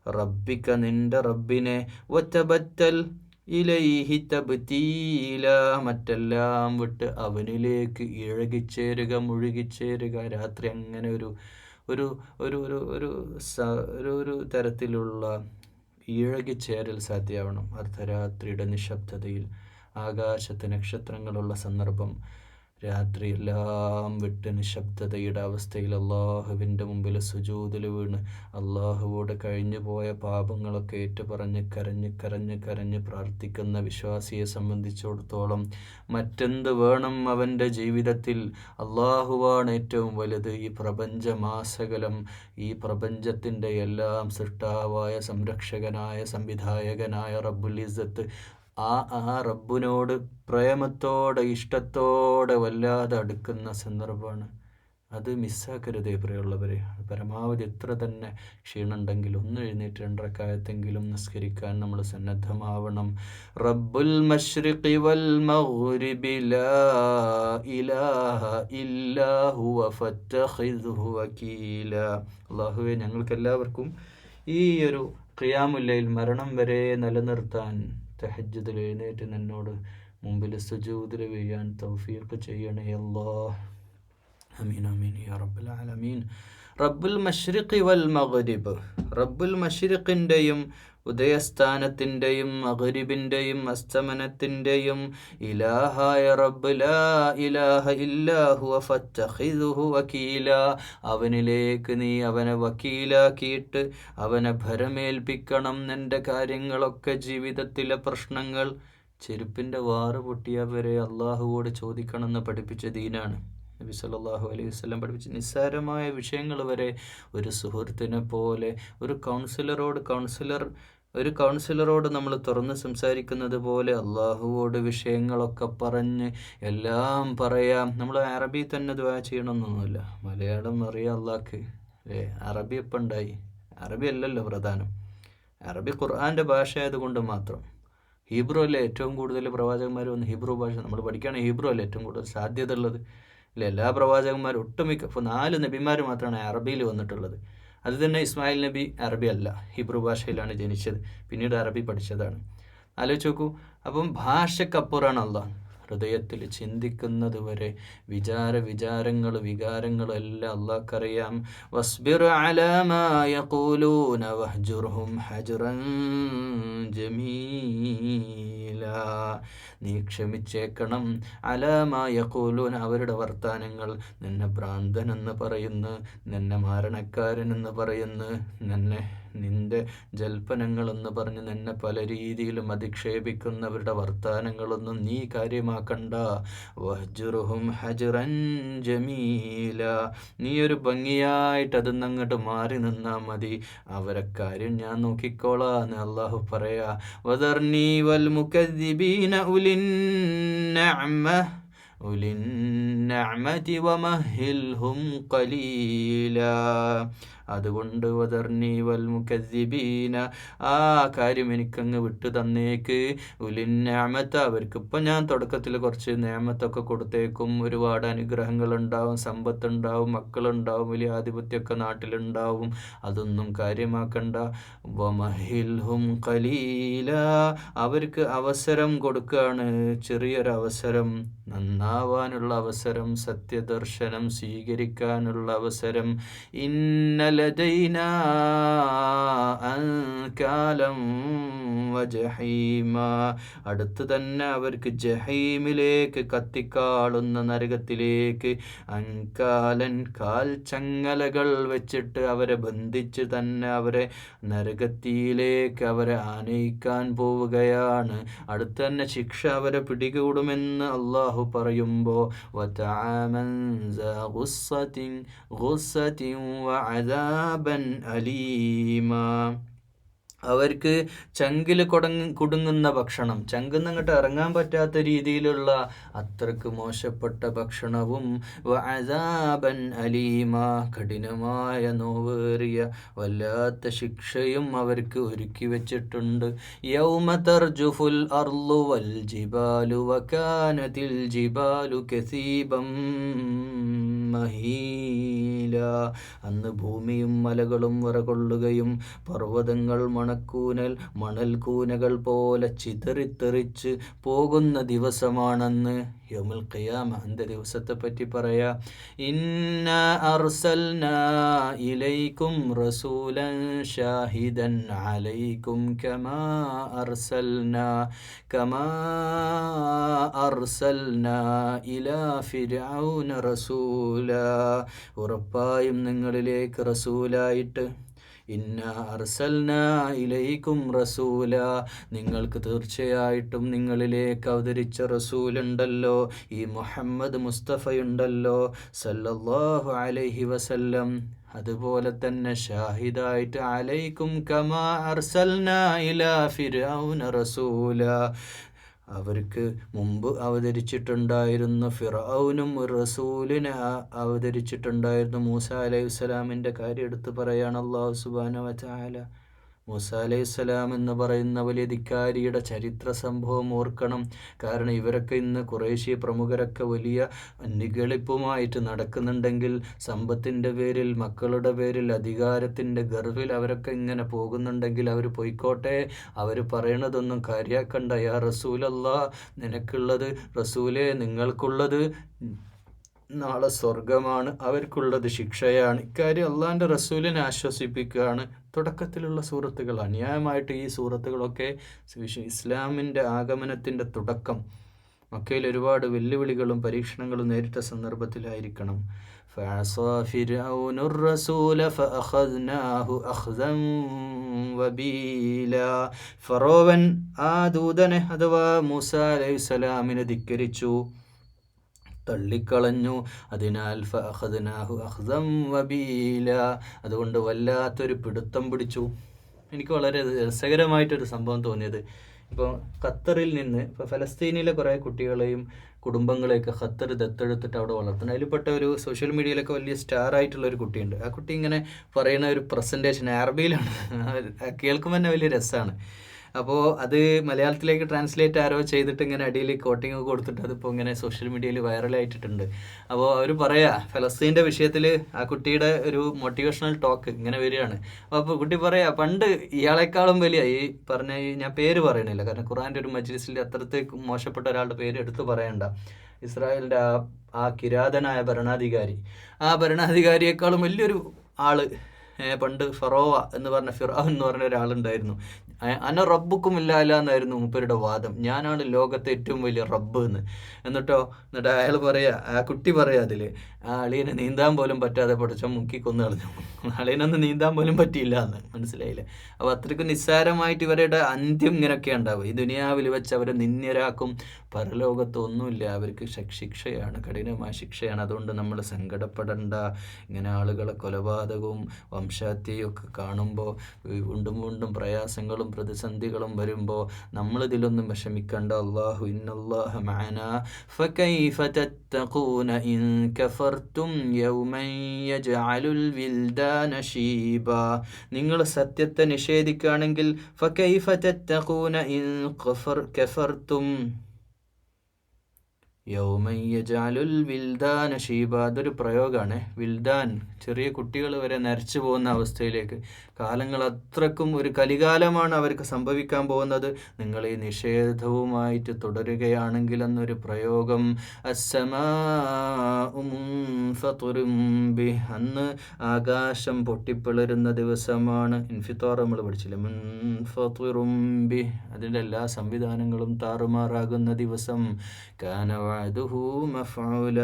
റബ്ബിക, നിന്റെ റബ്ബിനെ, വതബത്തൽ ഇലൈഹി തബ്തീല, മറ്റെല്ലാം വിട്ട് അവനിലേക്ക് ഇഴകിച്ചേരുക, മുഴുകിച്ചേരുക. രാത്രി അങ്ങനെ ഒരു തരത്തിലുള്ള ഇഴകിച്ചേരൽ സാധ്യമാവണം. അർദ്ധരാത്രിയുടെ നിശബ്ദതയിൽ, ആകാശത്ത് നക്ഷത്രങ്ങളുള്ള സന്ദർഭം, രാത്രി എല്ലാം വിട്ട് നിശബ്ദതയുടെ അവസ്ഥയിൽ അള്ളാഹുവിൻ്റെ മുമ്പിൽ സുജൂദിൽ വീണ് അള്ളാഹുവോട് കഴിഞ്ഞു പോയ പാപങ്ങളൊക്കെ ഏറ്റുപറഞ്ഞ് കരഞ്ഞ് പ്രാർത്ഥിക്കുന്ന വിശ്വാസിയെ സംബന്ധിച്ചിടത്തോളം മറ്റെന്ത് വേണം അവൻ്റെ ജീവിതത്തിൽ? അള്ളാഹുവാണ് ഏറ്റവും വലുത്. ഈ പ്രപഞ്ചമാസകലം, ഈ പ്രപഞ്ചത്തിൻ്റെ എല്ലാം സൃഷ്ടാവായ, സംരക്ഷകനായ, സംവിധായകനായ റബ്ബുൽ ഇസ്സത്ത്, ആ റബ്ബിനോട് പ്രേമത്തോടെ ഇഷ്ടത്തോടെ വല്ലാതെ അടുക്കുന്ന സന്ദർഭമാണ്. അത് മിസ്സാക്കരുതേ പ്രിയമുള്ളവരെ. പരമാവധി എത്ര തന്നെ ക്ഷീണുണ്ടെങ്കിലും ഒന്ന് എഴുന്നേറ്റ് 2 റക്അത്തെങ്കിലും നിസ്കരിക്കാൻ നമ്മൾ സന്നദ്ധമാവണം. റബ്ബുൽ മശ്രിഖി വൽ മഗ്രിബി ലാ ഇലാഹ ഇല്ലാ ഹുവ ഫത്തഖിദ്ഹു വകീല. അല്ലാഹുവേ, ഞങ്ങൾക്കെല്ലാവർക്കും ഈ ഒരു ഖിയാമുൽ ലൈൽ മരണം വരെ നിലനിർത്താൻ തഹജ്ജുദിൽ എഴുന്നേറ്റ് നിന്നോട് മുമ്പിൽ സുജൂദിൽ വീഴാൻ തൗഫീഖ് ചെയ്യണേ അല്ലാഹ്. ആമീൻ ആമീൻ യാ റബ്ബൽ ആലമീൻ. റബ്ബുൽ മശ്രിഖി വൽ മഗ്രിബ്, റബ്ബുൽ മശ്രിഖിൻ്റെയും ഉദയസ്ഥാനത്തിൻ്റെയും മഗ്രിബിൻ്റെയും അസ്തമനത്തിൻ്റെയും ഇലാഹായ റബ്ബ് ലാ ഇലാഹ ഇല്ലാ ഹുവ ഫത്തഖിദ്ഹു വകീല. അവനിലേക്ക് നീ അവനെ വക്കീലാക്കിയിട്ട് അവനെ ഭരമേൽപ്പിക്കണം. നിൻ്റെ കാര്യങ്ങളൊക്കെ, ജീവിതത്തിലെ പ്രശ്നങ്ങൾ, ചെരുപ്പിൻ്റെ വാറ് പൊട്ടിയാൽ വരെ അള്ളാഹുവോട് ചോദിക്കണമെന്ന് പഠിപ്പിച്ച ദീനാണ്. നബി സല്ലല്ലാഹു അലൈഹി വസല്ലം പഠിപ്പിച്ച നിസ്സാരമായ വിഷയങ്ങൾ വരെ ഒരു സുഹൃത്തിനെ പോലെ, ഒരു കൗൺസിലറോട് നമ്മൾ തുറന്ന് സംസാരിക്കുന്നത് പോലെ അള്ളാഹുവോട് വിഷയങ്ങളൊക്കെ പറഞ്ഞ് എല്ലാം പറയാം. നമ്മൾ അറബി തന്നെ ദുആ ചെയ്യണമെന്നൊന്നുമില്ല. മലയാളം അറിയാം അള്ളാഹ്ക്ക്. അറബി എപ്പോൾ ഉണ്ടായി? അറബി അല്ലല്ലോ പ്രധാനം. അറബി ഖുർആൻ്റെ ഭാഷ ആയതുകൊണ്ട് മാത്രം. ഹീബ്രു അല്ലേ ഏറ്റവും കൂടുതൽ പ്രവാചകന്മാർ വന്ന് ഹീബ്രു ഭാഷ നമ്മൾ പഠിക്കുകയാണെങ്കിൽ ഹീബ്രു അല്ലേ ഏറ്റവും കൂടുതൽ സാധ്യത ഉള്ളത്. ഇല്ല, എല്ലാ പ്രവാചകന്മാരും ഒട്ടുമിക്ക 4 നബിമാർ മാത്രമാണ് അറബിയിൽ വന്നിട്ടുള്ളത്. അത് തന്നെ ഇസ്മായിൽ നബി അറബി അല്ല, ഹീബ്രു ഭാഷയിലാണ് ജനിച്ചത്, പിന്നീട് അറബി പഠിച്ചതാണ്. ആലോചിച്ച് നോക്കൂ. അപ്പം ഭാഷക്കപ്പുറമാണ് അള്ളാഹ്. ഹൃദയത്തിൽ ചിന്തിക്കുന്നത് വരെ വികാരങ്ങളും എല്ലാം അള്ളാഹ്ക്കറിയാം. വസ്ബിർ അലാ മാ യഖൂലൂന വഹ്ജുർഹും ഹജ്റൻ ജമീല. നീ ക്ഷമിച്ചേക്കണം. അലാ മാ യഖൂലൂന, അവരുടെ വർത്താനങ്ങൾ. നിന്നെ ഭ്രാന്തനെന്ന് പറയുന്നു, നിന്നെ മാരണക്കാരനെന്ന് പറയുന്നു, നിന്റെ ജൽപ്പനങ്ങളെന്ന് പറഞ്ഞ് നിന്നെ പല രീതിയിലും അധിക്ഷേപിക്കുന്നവരുടെ വർത്താനങ്ങളൊന്നും നീ കാര്യമാക്കണ്ട. വഹ്ജുറുഹും ഹജ്റൻ ജമീല. നീ ഒരു ഭംഗിയായിട്ട് അതിൽ അങ്ങോട്ട് മാറി നിന്നാൽ മതി. അവരെ കാര്യം ഞാൻ നോക്കിക്കോളാന്ന് അള്ളാഹു പറയാ. വദർനി വൽ മുകദ്ദിബീന ഉലിന്നഅമതി വമഹിൽഹും ഖലീലാ. അതുകൊണ്ട് വദർനി വൽ മുകദ്ദിബീന, ആ കാര്യം എനിക്കങ്ങ് വിട്ടു തന്നേക്ക്. ഉലിന്നഅമത, അവർക്കിപ്പോൾ ഞാൻ തുടക്കത്തിൽ കുറച്ച് നിഅമത്തൊക്കെ കൊടുത്തേക്കും. ഒരുപാട് അനുഗ്രഹങ്ങളുണ്ടാവും, സമ്പത്തുണ്ടാവും, മക്കളുണ്ടാവും, വലിയ ആധിപത്യമൊക്കെ നാട്ടിലുണ്ടാവും. അതൊന്നും കാര്യമാക്കണ്ട. വമഹിൽഹും ഖലീല, അവർക്ക് അവസരം കൊടുക്കുകയാണ്. ചെറിയൊരവസരം, നന്നാവാനുള്ള അവസരം, സത്യദർശനം സ്വീകരിക്കാനുള്ള അവസരം. ഇന്ന ലദൈനാ അൻകാലം വജഹീമ, അടുത്ത് തന്നെ അവർക്ക് ജഹീമിലേക്ക്, കത്തിക്കാളുന്ന നരകത്തിലേക്ക്, അൻകാലൻ, കാൽ ചങ്ങലകൾ വെച്ചിട്ട് അവരെ ബന്ധിച്ച് തന്നെ അവരെ നരകത്തിയിലേക്ക് അവരെ ആനയിക്കാൻ പോവുകയാണ്. അടുത്ത് തന്നെ ശിക്ഷ അവരെ പിടികൂടുമെന്ന് അള്ളാഹു പറയുമ്പോൾ വതആമൻ സാ ഗുസ്സതിൻ വഅദാബൻ അലീമ, അവർക്ക് ചങ്കിൽ കുടുങ്ങുന്ന ഭക്ഷണം, ചങ്കിന്നങ്ങോട്ട് ഇറങ്ങാൻ പറ്റാത്ത രീതിയിലുള്ള അത്രക്ക് മോശപ്പെട്ട ഭക്ഷണവും, വഅദാബൻ അലീമ, കഠിനമായ നോവേറിയ വല്ലാത്ത ശിക്ഷയും അവർക്ക് ഒരുക്കി വെച്ചിട്ടുണ്ട്. യൗമ തർജുഫുൽ അർളു വൽ ജിബാലു വകാനതിൽ ജിബാലു കസീബം മഹീല. അന്ന് ഭൂമിയും മലകളും വിറകൊള്ളുകയും പർവ്വതങ്ങൾ മണൽക്കൂനകൾ പോലെ ചിതറിത്തെറിച്ച് പോകുന്ന ദിവസമാണെന്ന്. യൗമുൽ ഖിയാമ, അന്ത്യ ദിവസത്തെ പറ്റി പറയാ. ഇന്നാ അർസൽനാ ഇലൈക്കും റസൂലൻ ഷാഹിദൻ അലൈക്കും കമാ അർസൽനാ ഇലാ ഫിർഔന റസൂലാ. ഉറപ്പായും നിങ്ങളിലേക്ക് റസൂലായിട്ട് ഇന്നാ അർസൽനാ ഇലൈക്കും റസൂല, നിങ്ങൾക്ക് തീർച്ചയായിട്ടും നിങ്ങളിലേക്ക് അവതരിച്ച റസൂലുണ്ടല്ലോ, ഈ മുഹമ്മദ് മുസ്തഫയുണ്ടല്ലോ സല്ലല്ലാഹു അലൈഹി വസല്ലം. അതുപോലെ തന്നെ ഷാഹിദായിട്ട് അലൈക്കും കമാ അർസൽനാ ഇലാ ഫിർഔന റസൂല. അവർക്ക് മുമ്പ് അവതരിച്ചിട്ടുണ്ടായിരുന്ന ഫിർഔനും ഒരു റസൂലിനെ അവതരിച്ചിട്ടുണ്ടായിരുന്നു. മൂസ അലൈഹിസ്സലാമിൻ്റെ കാര്യം എടുത്ത് പറയാണ് അല്ലാഹു സുബ്ഹാനഹു വ തആല. മൂസ അലൈഹിസ്സലാം എന്ന് പറയുന്ന വലിയ ധിക്കാരിയുടെ ചരിത്ര സംഭവം ഓർക്കണം. കാരണം ഇവരൊക്കെ ഇന്ന് ഖുറൈശി പ്രമുഖരൊക്കെ വലിയ നിഗളിപ്പുമായിട്ട് നടക്കുന്നുണ്ടെങ്കിൽ, സമ്പത്തിൻ്റെ പേരിൽ, മക്കളുടെ പേരിൽ, അധികാരത്തിൻ്റെ ഗർവിൽ അവരൊക്കെ ഇങ്ങനെ പോകുന്നുണ്ടെങ്കിൽ അവർ പോയിക്കോട്ടെ. അവർ പറയണതൊന്നും കാര്യാക്കണ്ട. യാ റസൂലല്ലാ, നിനക്കുള്ളത്, റസൂലേ നിങ്ങൾക്കുള്ളത് നാളെ സ്വർഗമാണ്, അവർക്കുള്ളത് ശിക്ഷയാണ്. ഇക്കാര്യം അള്ളാഹിൻ്റെ റസൂലിനെ ആശ്വസിപ്പിക്കുകയാണ്. തുടക്കത്തിലുള്ള സൂറത്തുകൾ, അന്യായമായിട്ട് ഈ സൂറത്തുകളൊക്കെ ഇസ്ലാമിൻ്റെ ആഗമനത്തിൻ്റെ തുടക്കം മക്കയിൽ ഒരുപാട് വെല്ലുവിളികളും പരീക്ഷണങ്ങളും നേരിട്ട സന്ദർഭത്തിലായിരിക്കണം. ഫറോവൻ ആ ദൂതനെ അഥവാ മൂസ അലൈഹിസ്സലാമിനെ ധിക്കരിച്ചു, തള്ളിക്കളഞ്ഞു. അതിനാൽ ഫഅഖദ്നാഹു അഖ്ദൻ വബീല, അതുകൊണ്ട് വല്ലാത്തൊരു പിടുത്തം പിടിച്ചു. എനിക്ക് വളരെ രസകരമായിട്ടൊരു സംഭവം തോന്നിയത്, ഇപ്പോൾ ഖത്തറിൽ നിന്ന്, ഇപ്പോൾ ഫലസ്തീനിലെ കുറേ കുട്ടികളെയും കുടുംബങ്ങളെയൊക്കെ ഖത്തർ ദത്തെടുത്തിട്ട് അവിടെ വളർത്തുന്നത്. അതിൽപ്പെട്ട ഒരു സോഷ്യൽ മീഡിയയിലൊക്കെ വലിയ സ്റ്റാർ ആയിട്ടുള്ളൊരു കുട്ടിയുണ്ട്. ആ കുട്ടി ഇങ്ങനെ പറയുന്ന ഒരു പ്രസൻറ്റേഷൻ അറബിയിലാണ്, കേൾക്കുമ്പോൾ തന്നെ വലിയ രസമാണ്. അപ്പോൾ അത് മലയാളത്തിലേക്ക് ട്രാൻസ്ലേറ്റ് ആരോ ചെയ്തിട്ട് ഇങ്ങനെ അടിയിൽ കോട്ടിങ് കൊടുത്തിട്ട് അതിപ്പോൾ ഇങ്ങനെ സോഷ്യൽ മീഡിയയിൽ വൈറലായിട്ടിട്ടുണ്ട്. അപ്പോൾ അവർ പറയാ ഫലസ്തീൻ്റെ വിഷയത്തിൽ ആ കുട്ടിയുടെ ഒരു മോട്ടിവേഷണൽ ടോക്ക് ഇങ്ങനെ വരികയാണ്. അപ്പോൾ കുട്ടി പറയാ, പണ്ട് ഇയാളെക്കാളും വലിയ ഈ പറഞ്ഞ ഞാൻ പേര് പറയണില്ല, കാരണം ഖുർആൻ്റെ ഒരു മജ്ലിസിൽ അത്രത്തേക്ക് മോശപ്പെട്ട ഒരാളുടെ പേര് എടുത്ത് പറയണ്ട, ഇസ്രായേലിൻ്റെ ആ കിരാതനായ ഭരണാധികാരി, ആ ഭരണാധികാരിയേക്കാളും വലിയൊരു ആള് പണ്ട് ഫറോവ എന്ന് പറഞ്ഞ ഫിർഔൻ എന്ന് പറഞ്ഞ ഒരാളുണ്ടായിരുന്നു. അന റബ്ബുക്കും ഇല്ല എന്നായിരുന്നു മൂപ്പരുടെ വാദം, ഞാനാണ് ലോകത്തെ ഏറ്റവും വലിയ റബ്ബ് എന്ന്. എന്നിട്ട് അയാൾ പറയാ, ആ കുട്ടി പറയാ അതിൽ, ആ അളിയനെ നീന്താൻ പോലും പറ്റാതെ പഠിച്ച മുക്കി കൊന്നു കളഞ്ഞു, അളിയനൊന്നും നീന്താൻ പോലും പറ്റിയില്ല എന്ന്. മനസ്സിലായില്ലേ? അപ്പോൾ അത്രയ്ക്ക് നിസ്സാരമായിട്ട് ഇവരുടെ അന്ത്യം ഇങ്ങനെയൊക്കെ ഉണ്ടാവും. ഈ ദുനിയാവിൽ വെച്ച് അവരെ നിന്ദ്യരാക്കും, പരലോകത്ത് ഒന്നുമില്ല, അവർക്ക് ശിക്ഷയാണ്, കഠിനമായ ശിക്ഷയാണ്. അതുകൊണ്ട് നമ്മൾ സങ്കടപ്പെടണ്ട. ഇങ്ങനെ ആളുകളെ കൊലപാതകവും വംശഹത്യയും ഒക്കെ കാണുമ്പോൾ, വീണ്ടും വീണ്ടും പ്രയാസങ്ങളും പ്രതിസന്ധികളും വരുമ്പോൾ നമ്മളിതിലൊന്നും വിഷമിക്കണ്ട. അല്ലാഹു ഇന്നല്ലാഹ മഅനാ ഫകൈഫ തത്തഖൂന ഇൻ കഫർതും യൗമൻ യജ്അലുൽ വിൽദാന ശീബാ. നിങ്ങൾ സത്യത്തെ നിഷേധിക്കുകയാണെങ്കിൽ ഫകൈഫ തത്തഖൂന ഇൻ കഫർതും യൗമൻ യജ്അലുൽ വിൽദാന ശീബ. അതൊരു പ്രയോഗമാണ്. വിൽദാൻ, ചെറിയ കുട്ടികൾ വരെ നരച്ചു പോകുന്ന അവസ്ഥയിലേക്ക്, കാലങ്ങൾ അത്രക്കും ഒരു കലികാലമാണ് അവർക്ക് സംഭവിക്കാൻ പോകുന്നത്. നിങ്ങൾ ഈ നിഷേധവുമായിട്ട് തുടരുകയാണെങ്കിൽ എന്നൊരു പ്രയോഗം. അസ്സമാഉ മുൻഫതിറും ബിഹി, അന്ന് ആകാശം പൊട്ടിപ്പിളരുന്ന ദിവസമാണ്. ഇൻഫിത്താർ നമ്മൾ പഠിച്ചില്ലേ, മുൻഫതിറും ബിഹി, അതിൻ്റെ എല്ലാ സംവിധാനങ്ങളും താറുമാറാകുന്ന ദിവസം. കാന വഅദുഹു മഫ്ഊല,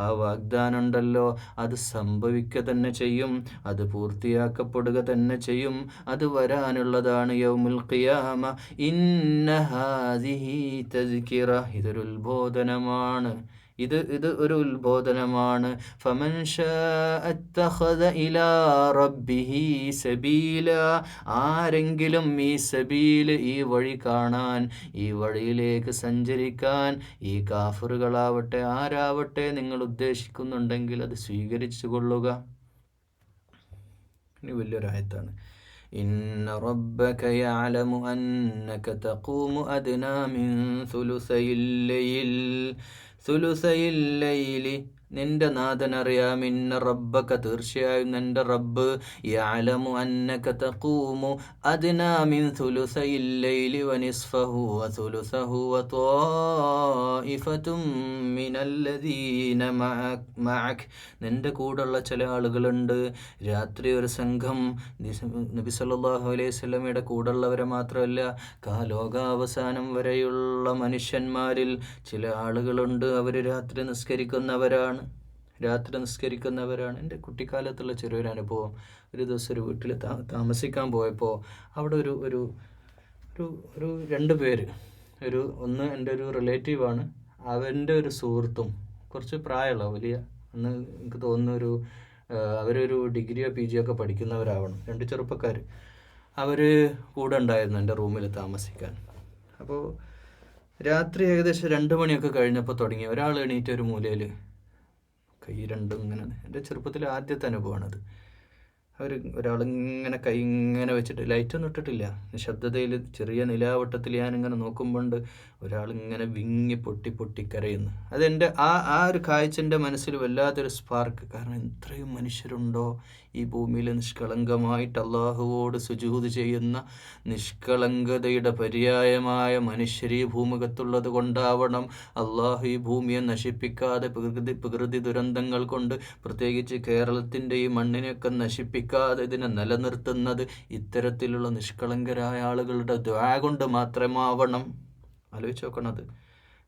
ആ വാഗ്ദാനം ഉണ്ടല്ലോ അത് സംഭവിക്കുക തന്നെ ചെയ്യും, അത് പൂർത്തിയാക്കപ്പെടുക തന്നെ ചെയ്യും, അത് വരാനുള്ളതാണ്. യൗമുൽ ഖിയാമ ഇന്ന ഹാദിഹി തസ്കിറ, ഇതൊരു ഉത്ബോധനമാണ്, ഇത് ഒരു ഉത്ബോധനമാണ്. ഫമൻ ശാഅ ഇത്തഖദ ഇലാ റബ്ബിഹി സബീല, ആരെങ്കിലും ഈ സബീൽ, ഈ വഴി കാണാൻ, ഈ വഴിയിലേക്ക് സഞ്ചരിക്കാൻ, ഈ കാഫറുകളാവട്ടെ ആരാവട്ടെ നിങ്ങൾ ഉദ്ദേശിക്കുന്നുണ്ടെങ്കിൽ അത് സ്വീകരിച്ചു കൊള്ളുക. ഇനി വലിയൊരായത്താണ്. ഇന്ന റബ്ബക യഅലമു അന്നക തഖൂമു അദ്നാ മിൻ ثلثي الليل നിന്റെ നാഥനറിയാം, ഇന്ന റബ്ബക തീർച്ചയായും നിന്റെ റബ്ബ്, യഅലമു അന്നക തഖൂമു അദ്നാ മിൻ സുലുസയിൽ ലൈലി വനിസ്ഫഹു വസുലുസഹു വത്വാഇഫതും മിനല്ലദീന മഅക്. നിന്റെ കൂടെയുള്ള ചില ആളുകളുണ്ട്, രാത്രി ഒരു സംഘം, നബി സല്ലല്ലാഹു അലൈഹി വസല്ലമയുടെ കൂടെയുള്ളവരെ മാത്രമല്ല, ലോകാവസാനം വരെയുള്ള മനുഷ്യന്മാരിൽ ചില ആളുകളുണ്ട്, അവർ രാത്രി നിസ്കരിക്കുന്നവരാണ്. എൻ്റെ കുട്ടിക്കാലത്തുള്ള ചെറിയൊരു അനുഭവം. ഒരു ദിവസം ഒരു വീട്ടിൽ താമസിക്കാൻ പോയപ്പോൾ അവിടെ ഒരു ഒരു ഒരു ഒരു രണ്ട് പേര്, ഒന്ന് എൻ്റെ ഒരു റിലേറ്റീവാണ്, അവൻ്റെ ഒരു സുഹൃത്തും, കുറച്ച് പ്രായമുള്ള വലിയ, അന്ന് എനിക്ക് തോന്നുന്നു അവരൊരു ഡിഗ്രിയോ PG ഒക്കെ പഠിക്കുന്നവരാവണം, രണ്ട് ചെറുപ്പക്കാർ. അവർ കൂടെ ഉണ്ടായിരുന്നു എൻ്റെ റൂമിൽ താമസിക്കാൻ. അപ്പോൾ രാത്രി ഏകദേശം 2 മണിയൊക്കെ കഴിഞ്ഞപ്പോൾ തുടങ്ങി ഒരാൾ എണീറ്റ് ഒരു മൂലയിൽ കൈ രണ്ടും ഇങ്ങനെ, എൻ്റെ ചെറുപ്പത്തിലെ ആദ്യത്തെ അനുഭവമാണത്. ഒരാളിങ്ങനെ കൈ ഇങ്ങനെ വെച്ചിട്ട്, ലൈറ്റൊന്നും ഇട്ടിട്ടില്ല, നിശബ്ദതയിൽ ചെറിയ നിലാവട്ടത്തിൽ ഞാനിങ്ങനെ നോക്കുമ്പോണ്ട് ഒരാളിങ്ങനെ വിങ്ങി പൊട്ടി പൊട്ടി കരയുന്നു. അതെൻ്റെ ആ ഒരു കാഴ്ച എൻ്റെ മനസ്സിൽ വല്ലാത്തൊരു സ്പാർക്ക്. കാരണം ഇത്രയും മനുഷ്യരുണ്ടോ ഈ ഭൂമിയിൽ നിഷ്കളങ്കമായിട്ട് അള്ളാഹുവോട് സുജൂദ് ചെയ്യുന്ന, നിഷ്കളങ്കതയുടെ പര്യായമായ മനുഷ്യർ ഈ ഭൂമുഖത്തുള്ളത് കൊണ്ടാവണം അള്ളാഹു ഈ ഭൂമിയെ നശിപ്പിക്കാതെ പ്രകൃതി ദുരന്തങ്ങൾ കൊണ്ട്, പ്രത്യേകിച്ച് കേരളത്തിൻ്റെ ഈ മണ്ണിനെയൊക്കെ നശിപ്പിക്കാതെ ഇതിനെ നിലനിർത്തുന്നത് ഇത്തരത്തിലുള്ള നിഷ്കളങ്കരായ ആളുകളുടെ ദുആ കൊണ്ട് മാത്രമാവണം. ആലോചിച്ച് നോക്കണത്.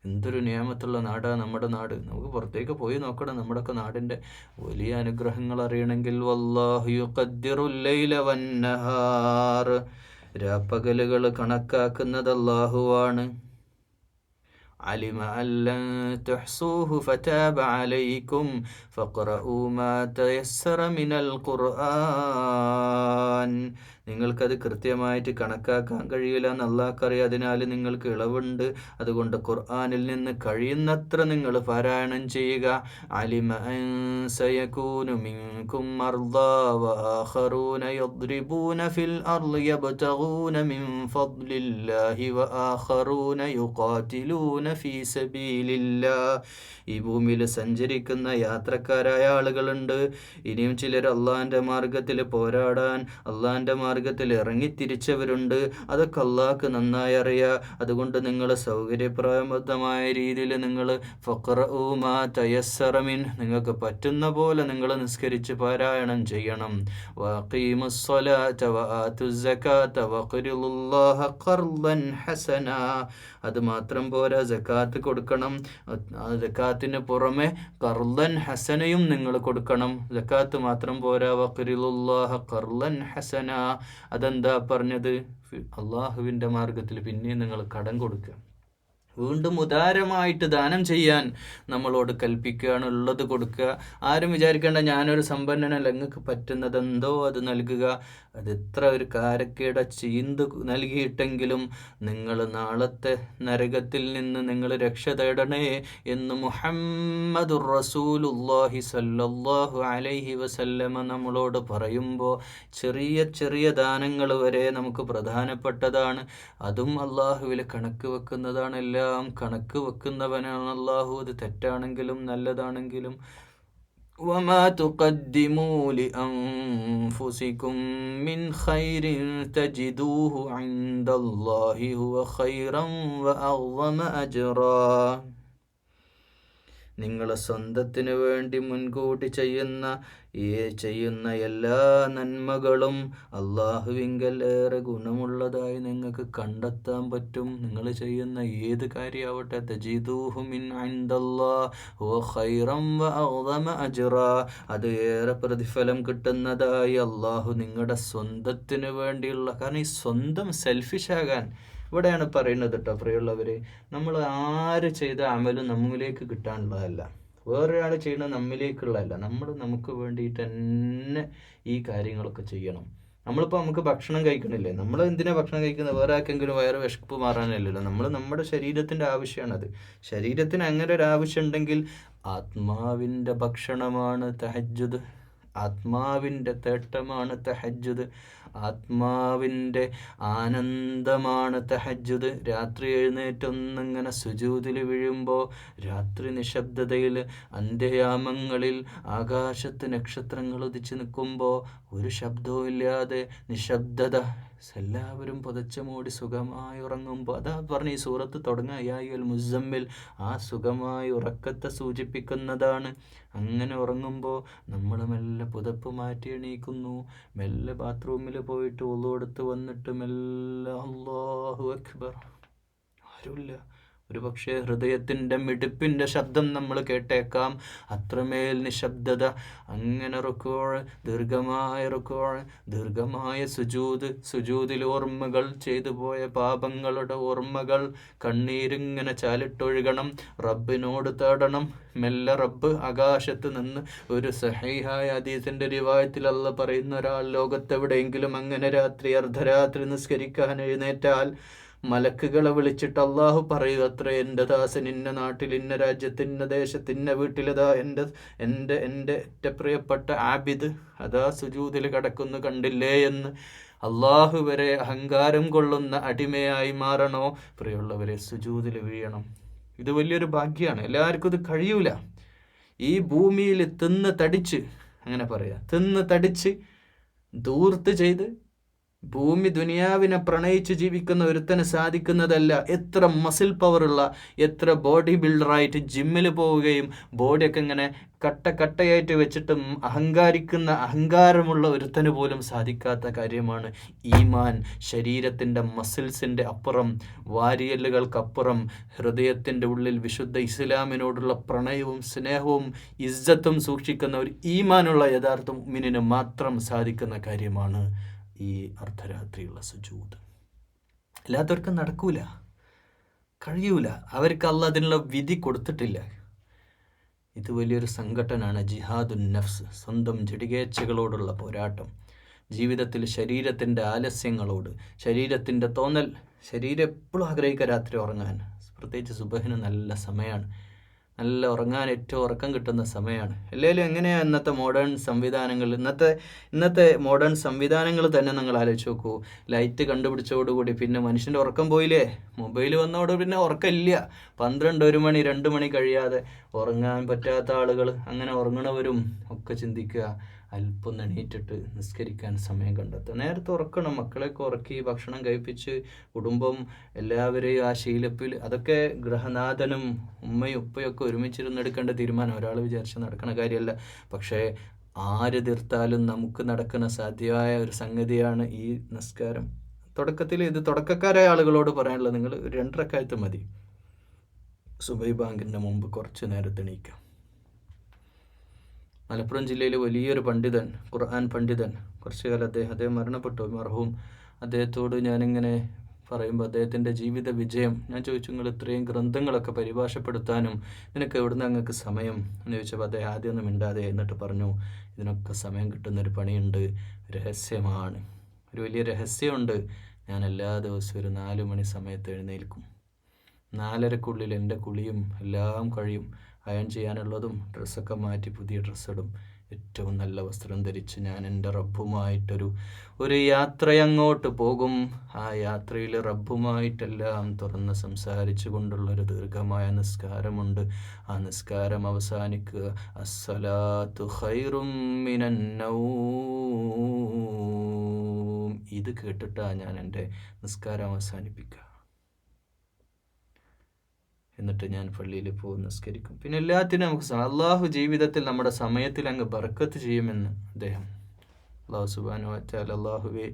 എന്തൊരു നിയമത്തുള്ള നാടാണ് നമ്മുടെ നാട്. നമുക്ക് പുറത്തേക്ക് പോയി നോക്കണം, നമ്മുടെയൊക്കെ നാടിൻ്റെ വലിയ അനുഗ്രഹങ്ങൾ അറിയണമെങ്കിൽ. വല്ലാഹു യുഖദ്ദിറുൽ ലൈല വന്നഹാർ, രാപ്പകലുകൾ കണക്കാക്കുന്നത് അല്ലാഹുവാണ്. علم أن لن تحصوه فتاب عليكم فاقرؤوا ما تيسر من القرآن. നിങ്ങൾക്കത് കൃത്യമായിട്ട് കണക്കാക്കാൻ കഴിയില്ല എന്ന് അല്ലാഹ്ക്കറിയാം. അതിനാൽ നിങ്ങൾക്ക് ഇളവുണ്ട്. അതുകൊണ്ട് ഖുർആനിൽ നിന്ന് കഴിയുന്നത്ര നിങ്ങൾ പാരായണം ചെയ്യുക. അലിമ അൻ സയകൂനു മിൻകും മർദാ വആഖറൂന യദ്രിബൂന ഫിൽ അർളി യബ്തഗൂന മിൻ ഫദ്ലില്ലാഹി വആഖറൂന യുഖാതിലൂന ഫീ സബീലില്ലാഹ്. ഈ ഭൂമിയിൽ സഞ്ചരിക്കുന്ന യാത്രക്കാരായ ആളുകളുണ്ട്. ഇനിയും ചിലർ അള്ളാഹിൻ്റെ മാർഗത്തിൽ പോരാടാൻ, അള്ളാഹിൻ്റെ മാർഗത്തിൽ ഇറങ്ങിത്തിരിച്ചവരുണ്ട്. അതൊക്കെ അള്ളാഹ്ക്ക് നന്നായി അറിയാം. അതുകൊണ്ട് നിങ്ങൾ സൗകര്യപ്രദമായ രീതിയിൽ നിങ്ങൾ ഫഖ്റഉ മാ തയസ്സറ മിൻ, നിങ്ങൾക്ക് പറ്റുന്ന പോലെ നിങ്ങൾ നിസ്കരിച്ച് പാരായണം ചെയ്യണം. വഖീമുസ് സ്വലാത വആതുസ് സകാത വഖ്രിലുല്ലാഹ ഖർളൻ ഹസന. അത് മാത്രം പോരാ, സകാത്ത് കൊടുക്കണം. സകാത്തിന് പുറമെ ഖർളൻ ഹസനയും നിങ്ങൾ കൊടുക്കണം. സകാത്ത് മാത്രം പോരാ, വഖ്രിലുല്ലാഹ ഖർളൻ ഹസന. അതെന്താ പറഞ്ഞത്? അള്ളാഹുവിൻ്റെ മാർഗത്തിൽ പിന്നെയും നിങ്ങൾ കടം കൊടുക്കുക. വീണ്ടും ഉദാരമായിട്ട് ദാനം ചെയ്യാൻ നമ്മളോട് കൽപ്പിക്കുകയാണ്. ഉള്ളത് കൊടുക്കുക. ആരും വിചാരിക്കേണ്ട ഞാനൊരു സമ്പന്നനല്ല, നിങ്ങൾക്ക് പറ്റുന്നതെന്തോ അത് നൽകുക. അതെത്ര ഒരു കാരക്കേട ചീന്ത് നൽകിയിട്ടെങ്കിലും നിങ്ങൾ നാളത്തെ നരകത്തിൽ നിന്ന് നിങ്ങൾ രക്ഷ തേടണേ എന്ന് മുഹമ്മദുർ റസൂലുള്ളാഹി സ്വല്ലല്ലാഹു അലൈഹി വസല്ലമ നമ്മളോട് പറയുമ്പോൾ ചെറിയ ചെറിയ ദാനങ്ങൾ വരെ നമുക്ക് പ്രധാനപ്പെട്ടതാണ്. അതും അള്ളാഹുവിൽ കണക്ക് വെക്കുന്നതാണ്. എല്ലാം കണക്ക് വെക്കുന്നവനാണ് അള്ളാഹു. അത് തെറ്റാണെങ്കിലും നല്ലതാണെങ്കിലും. وما تقدموا لأنفسكم من خير تجدوه عند الله هو خيرا وأعظم أجرا. നിങ്ങളെ സ്വന്തത്തിന് വേണ്ടി മുൻകൂട്ടി ചെയ്യുന്ന എല്ലാ നന്മകളും അള്ളാഹുവിങ്കൽ ഏറെ ഗുണമുള്ളതായി നിങ്ങൾക്ക് കണ്ടെത്താൻ പറ്റും. നിങ്ങൾ ചെയ്യുന്ന ഏത് കാര്യമാവട്ടെ, തജിദൂഹു മിൻ ഇൻദല്ലാഹ് ഹുവ ഖൈറൻ വ അഅ്ളമ അജ്റാ, അത് ഏറെ പ്രതിഫലം കിട്ടുന്നതായി അള്ളാഹു നിങ്ങളുടെ സ്വന്തത്തിന് വേണ്ടിയുള്ള. കാരണം ഈ സ്വന്തം സെൽഫിഷാകാൻ ഇവിടെയാണ് പറയുന്നത് കേട്ടോ പ്രിയമുള്ളവരെ. നമ്മൾ ആര് ചെയ്ത അമലും നമ്മിലേക്ക് കിട്ടാനുള്ളതല്ല, വേറൊരാൾ ചെയ്യുന്നത് നമ്മിലേക്കുള്ളതല്ല. നമ്മൾ നമുക്ക് വേണ്ടിയിട്ട് തന്നെ ഈ കാര്യങ്ങളൊക്കെ ചെയ്യണം. നമ്മളിപ്പോൾ നമുക്ക് ഭക്ഷണം കഴിക്കണില്ലേ, നമ്മൾ എന്തിനാണ് ഭക്ഷണം കഴിക്കുന്നത്? വേറെ ആർക്കെങ്കിലും വയറ് വിശപ്പ് മാറാനല്ലല്ലോ. നമ്മുടെ ശരീരത്തിൻ്റെ ആവശ്യമാണത്. ശരീരത്തിന് അങ്ങനെ ഒരു ആവശ്യം ഉണ്ടെങ്കിൽ ആത്മാവിൻ്റെ ഭക്ഷണമാണ് തഹജ്ജുദ്, ആത്മാവിൻ്റെ തേട്ടമാണ് തഹജ്ജുദ്. ആത്മാവിൻ്റെ ആനന്ദമാണ് തഹജ്ജുദ്. രാത്രി എഴുന്നേറ്റൊന്നിങ്ങനെ സുജൂദിൽ വീഴുമ്പോൾ, രാത്രി നിശബ്ദതയിൽ അന്ത്യയാമങ്ങളിൽ ആകാശത്ത് നക്ഷത്രങ്ങൾ ഉദിച്ചു നിൽക്കുമ്പോൾ ഒരു ശബ്ദവും ഇല്ലാതെ നിശബ്ദത, എല്ലാവരും പുതച്ചു മൂടി സുഖമായി ഉറങ്ങുമ്പോൾ, അതാ പറഞ്ഞ ഈ സൂറത്ത് തുടങ്ങുക യായുൽ മുസമ്മിൽ, ആ സുഖമായി ഉറക്കത്തെ സൂചിപ്പിക്കുന്നതാണ്. അങ്ങനെ ഉറങ്ങുമ്പോൾ നമ്മൾ മെല്ലെ പുതപ്പ് മാറ്റി എണീക്കുന്നു, മെല്ലെ ബാത്റൂമിൽ പോയിട്ട് വുളു എടുത്ത് വന്നിട്ട് മെല്ലെ അല്ലാഹു അക്ബർ. ആരുമില്ല. ഒരു പക്ഷേ ഹൃദയത്തിൻ്റെ മിടിപ്പിൻ്റെ ശബ്ദം നമ്മൾ കേട്ടേക്കാം, അത്രമേൽ നിശബ്ദത. അങ്ങനെ റുക്കോഴ്, ദീർഘമായ റുക്കോഴ്, ദീർഘമായ സുജൂദിൽ ഓർമ്മകൾ, ചെയ്തു പോയ പാപങ്ങളുടെ ഓർമ്മകൾ, കണ്ണീരിങ്ങനെ ചാലിട്ടൊഴുകണം, റബ്ബിനോട് തേടണം. മെല്ലെ റബ്ബ് ആകാശത്ത് നിന്ന്, ഒരു സഹീഹായ ഹദീസിൻ്റെ റിവായത്തിൽ അല്ലാഹ് പറയുന്ന ഒരാൾ ലോകത്തെവിടെയെങ്കിലും അങ്ങനെ രാത്രി അർദ്ധരാത്രി നിസ്കരിക്കാൻ എഴുന്നേറ്റാൽ മലക്കുകളെ വിളിച്ചിട്ട് അള്ളാഹു പറയുക അത്രേ, എൻ്റെ ദാസൻ ഇന്ന നാട്ടിൽ, ഇന്ന രാജ്യത്ത്, ഇന്ന ദേശത്ത്, ഇന്ന വീട്ടിലതാ എൻ്റെ പ്രിയപ്പെട്ട ആബിദ് അതാ സുജൂദിൽ കിടക്കുന്നു കണ്ടില്ലേ എന്ന്. അള്ളാഹു വരെ അഹങ്കാരം കൊള്ളുന്ന അടിമയായി മാറണോ പ്രിയമുള്ളവരെ, സുജൂദിൽ വീഴണം. ഇത് വലിയൊരു ഭാഗ്യമാണ്. എല്ലാവർക്കും ഇത് കഴിയൂല. ഈ ഭൂമിയിൽ തിന്ന് തടിച്ച്, അങ്ങനെ പറയാം, തിന്ന് തടിച്ച് ധൂർത്ത് ചെയ്ത് ഭൂമി ദുനിയാവിനെ പ്രണയിച്ച് ജീവിക്കുന്ന ഒരുത്തന് സാധിക്കുന്നതല്ല. എത്ര മസിൽ പവറുള്ള, എത്ര ബോഡി ബിൽഡറായിട്ട് ജിമ്മിൽ പോവുകയും ബോഡിയൊക്കെ ഇങ്ങനെ കട്ടയായിട്ട് വെച്ചിട്ട് അഹങ്കാരമുള്ള ഒരുത്തന് പോലും സാധിക്കാത്ത കാര്യമാണ് ഈമാൻ. ശരീരത്തിൻ്റെ മസിൽസിൻ്റെ അപ്പുറം, വാരിയല്ലുകൾക്കപ്പുറം ഹൃദയത്തിൻ്റെ ഉള്ളിൽ വിശുദ്ധ ഇസ്ലാമിനോടുള്ള പ്രണയവും സ്നേഹവും ഇസ്സത്തും സൂക്ഷിക്കുന്ന ഒരു ഈമാനുള്ള യഥാർത്ഥ മുഅ്മിനിന് മാത്രം സാധിക്കുന്ന കാര്യമാണ് ഈ അർദ്ധരാത്രിയുള്ള സുജൂദ്. അല്ലാത്തവർക്കും നടക്കൂല, കഴിയൂല. അവർക്ക് അല്ലാഹ് അതിനുള്ള വിധി കൊടുത്തിട്ടില്ല. ഇത് വലിയൊരു സംഘടനയാണ്, ജിഹാദുൻ നഫ്സ്, സ്വന്തം ജഡികേച്ഛകളോടുള്ള പോരാട്ടം. ജീവിതത്തിൽ ശരീരത്തിൻ്റെ ആലസ്യങ്ങളോട്, ശരീരത്തിൻ്റെ തോന്നൽ, ശരീരം എപ്പോഴും ആഗ്രഹിക്കുക രാത്രി ഉറങ്ങാൻ. പ്രത്യേകിച്ച് സുബഹിന് നല്ല സമയമാണ്, നല്ല ഉറങ്ങാൻ ഏറ്റവും ഉറക്കം കിട്ടുന്ന സമയമാണ്. എല്ലാവരും എങ്ങനെയാണ് ഇന്നത്തെ മോഡേൺ സംവിധാനങ്ങൾ, ഇന്നത്തെ മോഡേൺ സംവിധാനങ്ങൾ തന്നെ നിങ്ങൾ ആലോചിച്ച് നോക്കൂ. ലൈറ്റ് കണ്ടുപിടിച്ചതോടുകൂടി പിന്നെ മനുഷ്യൻ്റെ ഉറക്കം പോയില്ലേ. മൊബൈൽ വന്നതോട് പിന്നെ ഉറക്കമില്ല. 12, 1 മണി 2 മണി കഴിയാതെ ഉറങ്ങാൻ പറ്റാത്ത ആളുകൾ, അങ്ങനെ ഉറങ്ങണവരും ഒക്കെ ചിന്തിക്കുക, അല്പം എണീറ്റിട്ട് നിസ്കരിക്കാൻ സമയം കണ്ടെത്തുക. നേരത്തെ ഉറക്കണം, മക്കളെയൊക്കെ ഉറക്കി ഭക്ഷണം കഴിപ്പിച്ച് കുടുംബം എല്ലാവരെയും ആ ശീലപ്പിൽ, അതൊക്കെ ഗൃഹനാഥനും ഉമ്മയും ഉപ്പയൊക്കെ ഒരുമിച്ചിരുന്നെടുക്കേണ്ട തീരുമാനം. ഒരാൾ വിചാരിച്ച് നടക്കുന്ന കാര്യമല്ല. പക്ഷേ ആര് തീർത്താലും നമുക്ക് നടക്കുന്ന സാധ്യമായ ഒരു സംഗതിയാണ് ഈ നിസ്കാരം. തുടക്കത്തിൽ ഇത് തുടക്കക്കാരായ ആളുകളോട് പറയാനുള്ളത്, നിങ്ങൾ 2 റക്അത്ത് മതി. സുബഹി ബാങ്കിൻ്റെ മുമ്പ് കുറച്ച് നേരത്തെ എണീക്കാം. മലപ്പുറം ജില്ലയിലെ വലിയൊരു പണ്ഡിതൻ, ഖുർആൻ പണ്ഡിതൻ, കുറച്ചു കാലം അദ്ദേഹം മരണപ്പെട്ടു, മർഹൂം. അദ്ദേഹത്തോട് ഞാനിങ്ങനെ പറയുമ്പോൾ അദ്ദേഹത്തിൻ്റെ ജീവിത വിജയം ഞാൻ ചോദിച്ചു, നിങ്ങൾ ഇത്രയും ഗ്രന്ഥങ്ങളൊക്കെ പരിഭാഷപ്പെടുത്താനും ഇതിനൊക്കെ എവിടുന്ന് അങ്ങക്ക് സമയം എന്ന് ചോദിച്ചപ്പോൾ അദ്ദേഹം ആദ്യമൊന്നും മിണ്ടാതെ എന്നിട്ട് പറഞ്ഞു, ഇതിനൊക്കെ സമയം കിട്ടുന്നൊരു പണിയുണ്ട്, രഹസ്യമാണ്, ഒരു വലിയ രഹസ്യമുണ്ട്. ഞാൻ എല്ലാ ദിവസവും ഒരു 4 മണി സമയത്ത് എഴുന്നേൽക്കും. 4:30 എൻ്റെ കുളിയും എല്ലാം കഴിയും. അയൺ ചെയ്യാനുള്ളതും ഡ്രസ്സൊക്കെ മാറ്റി പുതിയ ഡ്രസ്സിടും, ഏറ്റവും നല്ല വസ്ത്രം ധരിച്ച് ഞാൻ എൻ്റെ റബ്ബുമായിട്ടൊരു യാത്രയങ്ങോട്ട് പോകും. ആ യാത്രയിൽ റബ്ബുമായിട്ടെല്ലാം തുറന്ന് സംസാരിച്ചു കൊണ്ടുള്ളൊരു ദീർഘമായ നിസ്കാരമുണ്ട്. ആ നിസ്കാരം അവസാനിക്കുക അസ്സലാത്തു ഖൈറും മിനൻ നൗം. ഇത് കേട്ടിട്ടാണ് ഞാൻ എൻ്റെ നിസ്കാരം അവസാനിപ്പിക്കുക. എന്നിട്ട് ഞാൻ പള്ളിയിൽ പോകും, നിസ്കരിക്കും. പിന്നെ എല്ലാത്തിനും നമുക്ക് അള്ളാഹു ജീവിതത്തിൽ നമ്മുടെ സമയത്തിൽ അങ്ങ് ബർക്കത്ത് ചെയ്യുമെന്ന് അദ്ദേഹം, അള്ളാഹു സുബ്ഹാനഹു വ തആല, അള്ളാഹുവെ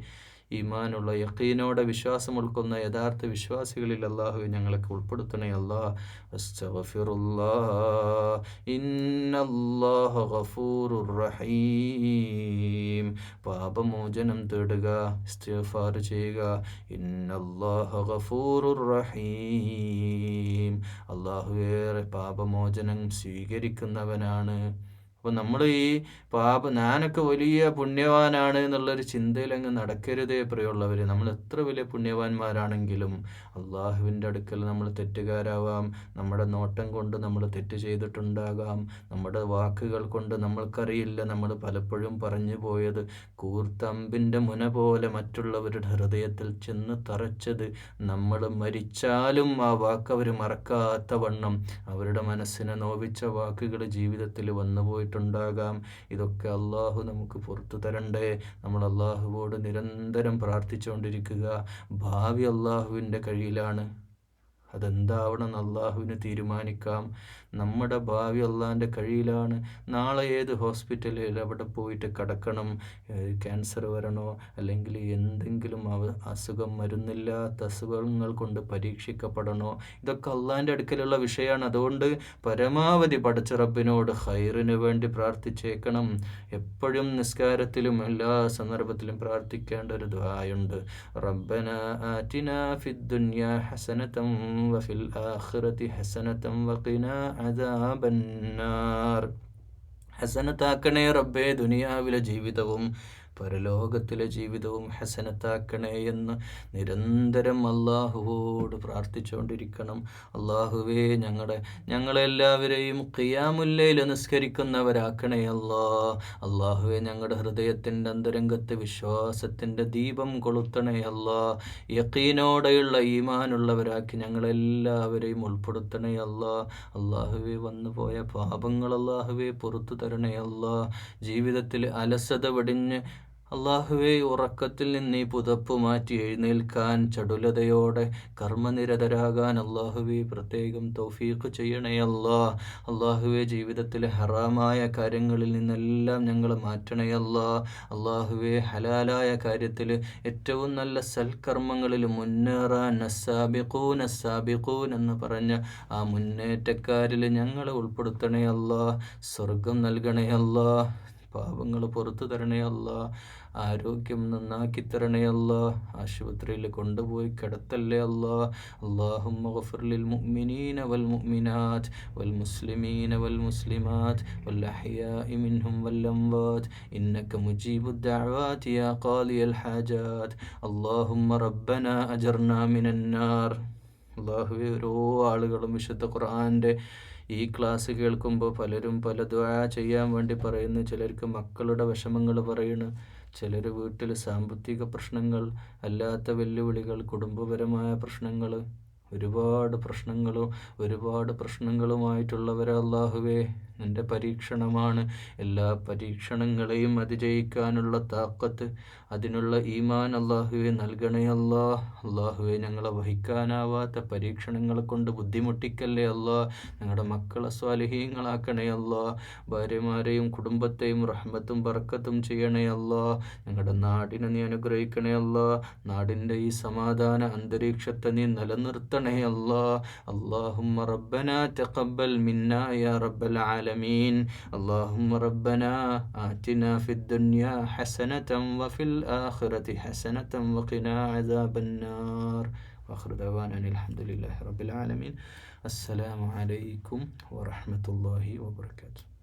ഈമാനുള്ള യഖീനോടെ വിശ്വാസം ഉൾക്കൊന്ന യഥാർത്ഥ വിശ്വാസികളിൽ അള്ളാഹുവെ ഞങ്ങളൊക്കെ ഉൾപ്പെടുത്തണേ. അല്ലാഹ് അസ്തഗ്ഫിറുല്ലാഹ് ഇന്നല്ലാഹ ഗഫൂറുർ റഹീം. പാപമോചനം തേടുക, ഇസ്തിഗ്ഫാർ ചെയ്യുക. ഇന്നല്ലാഹ ഗഫൂറുർ റഹീം. അള്ളാഹുവേറെ പാപമോചനം സ്വീകരിക്കുന്നവനാണ്. അപ്പോൾ നമ്മൾ ഈ ഞാനൊക്കെ വലിയ പുണ്യവാനാണ് എന്നുള്ളൊരു ചിന്തയിലങ്ങ് നടക്കരുതേ പ്രിയമുള്ളവർ. നമ്മൾ എത്ര വലിയ പുണ്യവാന്മാരാണെങ്കിലും അള്ളാഹുവിൻ്റെ അടുക്കൽ നമ്മൾ തെറ്റുകാരാവാം. നമ്മുടെ നോട്ടം കൊണ്ട് നമ്മൾ തെറ്റ് ചെയ്തിട്ടുണ്ടാകാം. നമ്മുടെ വാക്കുകൾ കൊണ്ട് നമ്മൾക്കറിയില്ല നമ്മൾ പലപ്പോഴും പറഞ്ഞു പോയത് കൂർത്തമ്പിൻ്റെ മുന പോലെ മറ്റുള്ളവരുടെ ഹൃദയത്തിൽ ചെന്ന് തറച്ചത്. നമ്മൾ മരിച്ചാലും ആ വാക്ക് അവർ മറക്കാത്ത വണ്ണം അവരുടെ മനസ്സിനെ നോവിച്ച വാക്കുകൾ ജീവിതത്തിൽ വന്നു പോയിട്ടുണ്ടാകാം. ഇതൊക്കെ അള്ളാഹു നമുക്ക് പുറത്തു തരണ്ടേ? നമ്മൾ അള്ളാഹുവോട് നിരന്തരം പ്രാർത്ഥിച്ചുകൊണ്ടിരിക്കുക. ഭാവി അള്ളാഹുവിൻ്റെ കയ്യിലാണ്. അതെന്താവണമെന്ന് അള്ളാഹുവിന് തീരുമാനിക്കാം. നമ്മുടെ ഭാവി അള്ളാഹിൻ്റെ കഴിയിലാണ്. നാളെ ഏത് ഹോസ്പിറ്റലിൽ അവിടെ പോയിട്ട് കിടക്കണം, ക്യാൻസർ വരണോ അല്ലെങ്കിൽ എന്തെങ്കിലും അസുഖം, മരുന്നില്ലാത്ത അസുഖങ്ങൾ കൊണ്ട് പരീക്ഷിക്കപ്പെടണോ, ഇതൊക്കെ അള്ളാഹിൻ്റെ അടുക്കലുള്ള വിഷയമാണ്. അതുകൊണ്ട് പരമാവധി പടച്ച റബ്ബിനോട് ഖൈറിന് വേണ്ടി പ്രാർത്ഥിച്ചേക്കണം. എപ്പോഴും നിസ്കാരത്തിലും എല്ലാ സന്ദർഭത്തിലും പ്രാർത്ഥിക്കേണ്ട ഒരു ദുആയുണ്ട്. റബ്ബന ആതിനാ ഫിദ്ദുനിയാ ഹസനതൻ വഫിൽ ആഖിറതി ഹസനതൻ വഖിനാ അദാബന്നാർ. ഹസനത്താക്കണേ റബ്ബേ ദുനിയാവിലെ ജീവിതവും പരലോകത്തിലെ ജീവിതവും ഹസനത്താക്കണേ എന്ന് നിരന്തരം അള്ളാഹുവോട് പ്രാർത്ഥിച്ചുകൊണ്ടിരിക്കണം. അള്ളാഹുവേ ഞങ്ങളെല്ലാവരെയും ഖിയാമുൽ ലൈൽ നിസ്കരിക്കുന്നവരാക്കണേ അല്ലാ. അള്ളാഹുവേ ഞങ്ങളുടെ ഹൃദയത്തിൻ്റെ അന്തരംഗത്ത് വിശ്വാസത്തിൻ്റെ ദീപം കൊളുത്തണേ അല്ലാ. യഖീനോടെയുള്ള ഈമാനുള്ളവരാക്കി ഞങ്ങളെല്ലാവരെയും ഉൾപ്പെടുത്തണേ അല്ലാ. അള്ളാഹുവേ വന്നുപോയ പാപങ്ങൾ അള്ളാഹുവേ പുറത്തു തരണേ അല്ലാ. ജീവിതത്തിൽ അലസത വെടിഞ്ഞ് അള്ളാഹുവേ ഉറക്കത്തിൽ നിന്ന് ഈ പുതപ്പ് മാറ്റി എഴുന്നേൽക്കാൻ ചടുലതയോടെ കർമ്മനിരതരാകാൻ അള്ളാഹുവേ പ്രത്യേകം തൗഫീഖ് ചെയ്യണേ അല്ലാ. അള്ളാഹുവേ ജീവിതത്തിലെ ഹറാമായ കാര്യങ്ങളിൽ നിന്നെല്ലാം ഞങ്ങൾ മാറ്റണേ അല്ലാ. അള്ളാഹുവേ ഹലാലായ കാര്യത്തിൽ ഏറ്റവും നല്ല സൽക്കർമ്മങ്ങളിൽ മുന്നേറാൻ അസ്സാബിഖൂൻ എന്ന് പറഞ്ഞ ആ മുന്നേറ്റക്കാരിൽ ഞങ്ങളെ ഉൾപ്പെടുത്തണേ അല്ലാ. സ്വർഗം നൽകണേ അല്ലാ. പാപങ്ങൾ പുറത്തു തരണേ അല്ലാ. ആരോഗ്യം നന്നാക്കി തരണേ അല്ലാ. ആശുപത്രിയിൽ കൊണ്ടുപോയി കിടത്തല്ലേ അല്ലാ. അല്ലാഹുമ്മ ഗഫിർ ലിൽ മുഅ്മിനീന വൽ മുഅ്മിനാത്ത് വൽ മുസ്ലിമീന വൽ മുസ്ലിമാത്ത് വൽ അഹ്യാഇ മിൻഹും വൽ അംവാത്ത് ഇന്നക മുജീബുദ് ദഅവാതി യാ ഖാദിയൽ ഹാജാത്ത്. അല്ലാഹുമ്മ റബ്ബനാ അജർനാ മിനൻ നാർ. അല്ലാഹുവേ, ഓരോ ആളുകളും വിശുദ്ധ ഖുർആൻ്റെ ഈ ക്ലാസ് കേൾക്കുമ്പോൾ പലരും പല ദുആ ചെയ്യാൻ വേണ്ടി പറയുന്നു. ചിലർക്ക് മക്കളുടെ വിഷമങ്ങൾ പറയുന്നു, ചിലർ വീട്ടിൽ സാമ്പത്തിക പ്രശ്നങ്ങൾ, അല്ലാത്ത വെല്ലുവിളികൾ, കുടുംബപരമായ പ്രശ്നങ്ങൾ, ഒരുപാട് പ്രശ്നങ്ങളുമായിട്ടുള്ളവരെ അല്ലാഹുവേ നിൻ്റെ പരീക്ഷണമാണ്. എല്ലാ പരീക്ഷണങ്ങളെയും അതിജയിക്കാനുള്ള താക്കത്ത്, അതിനുള്ള ഈമാൻ അല്ലാഹുവേ നൽകണേ അല്ലാ. അല്ലാഹുവേ ഞങ്ങളെ വഹിക്കാനാവാത്ത പരീക്ഷണങ്ങളെ കൊണ്ട് ബുദ്ധിമുട്ടിക്കല്ലേ അല്ലാ. ഞങ്ങളുടെ മക്കളെ സ്വാലിഹീങ്ങളാക്കണേ അല്ലാ. ഭാര്യമാരെയും കുടുംബത്തെയും റഹ്മത്തും ബർക്കത്തും ചെയ്യണേ അല്ലാ. ഞങ്ങളുടെ നാടിനെ നീ അനുഗ്രഹിക്കണേ അല്ലാ. നാടിൻ്റെ ഈ സമാധാന അന്തരീക്ഷത്തെ നീ നിലനിർത്തണേ അല്ലാ. അല്ലാഹുമ്മ റബ്ബനാ തഖബ്ബൽ മിന്നാ യാ റബ്ബൽ ആലമീൻ. അല്ലാഹുമ്മ റബ്ബനാ ആതിനാ ഫിദ്ദുനിയാ ഹസനതൻ വഫിൽ ആഖിറതി ഹസനതൻ വഖിനാ അദാബന്നാർ. വആഖിറു ദഅവാനാ അൽഹംദുലില്ലാഹി റബ്ബിൽ ആലമീൻ. അസ്സലാമു അലൈക്കും വറഹ്മത്തുള്ളാഹി വബറകാതുഹു.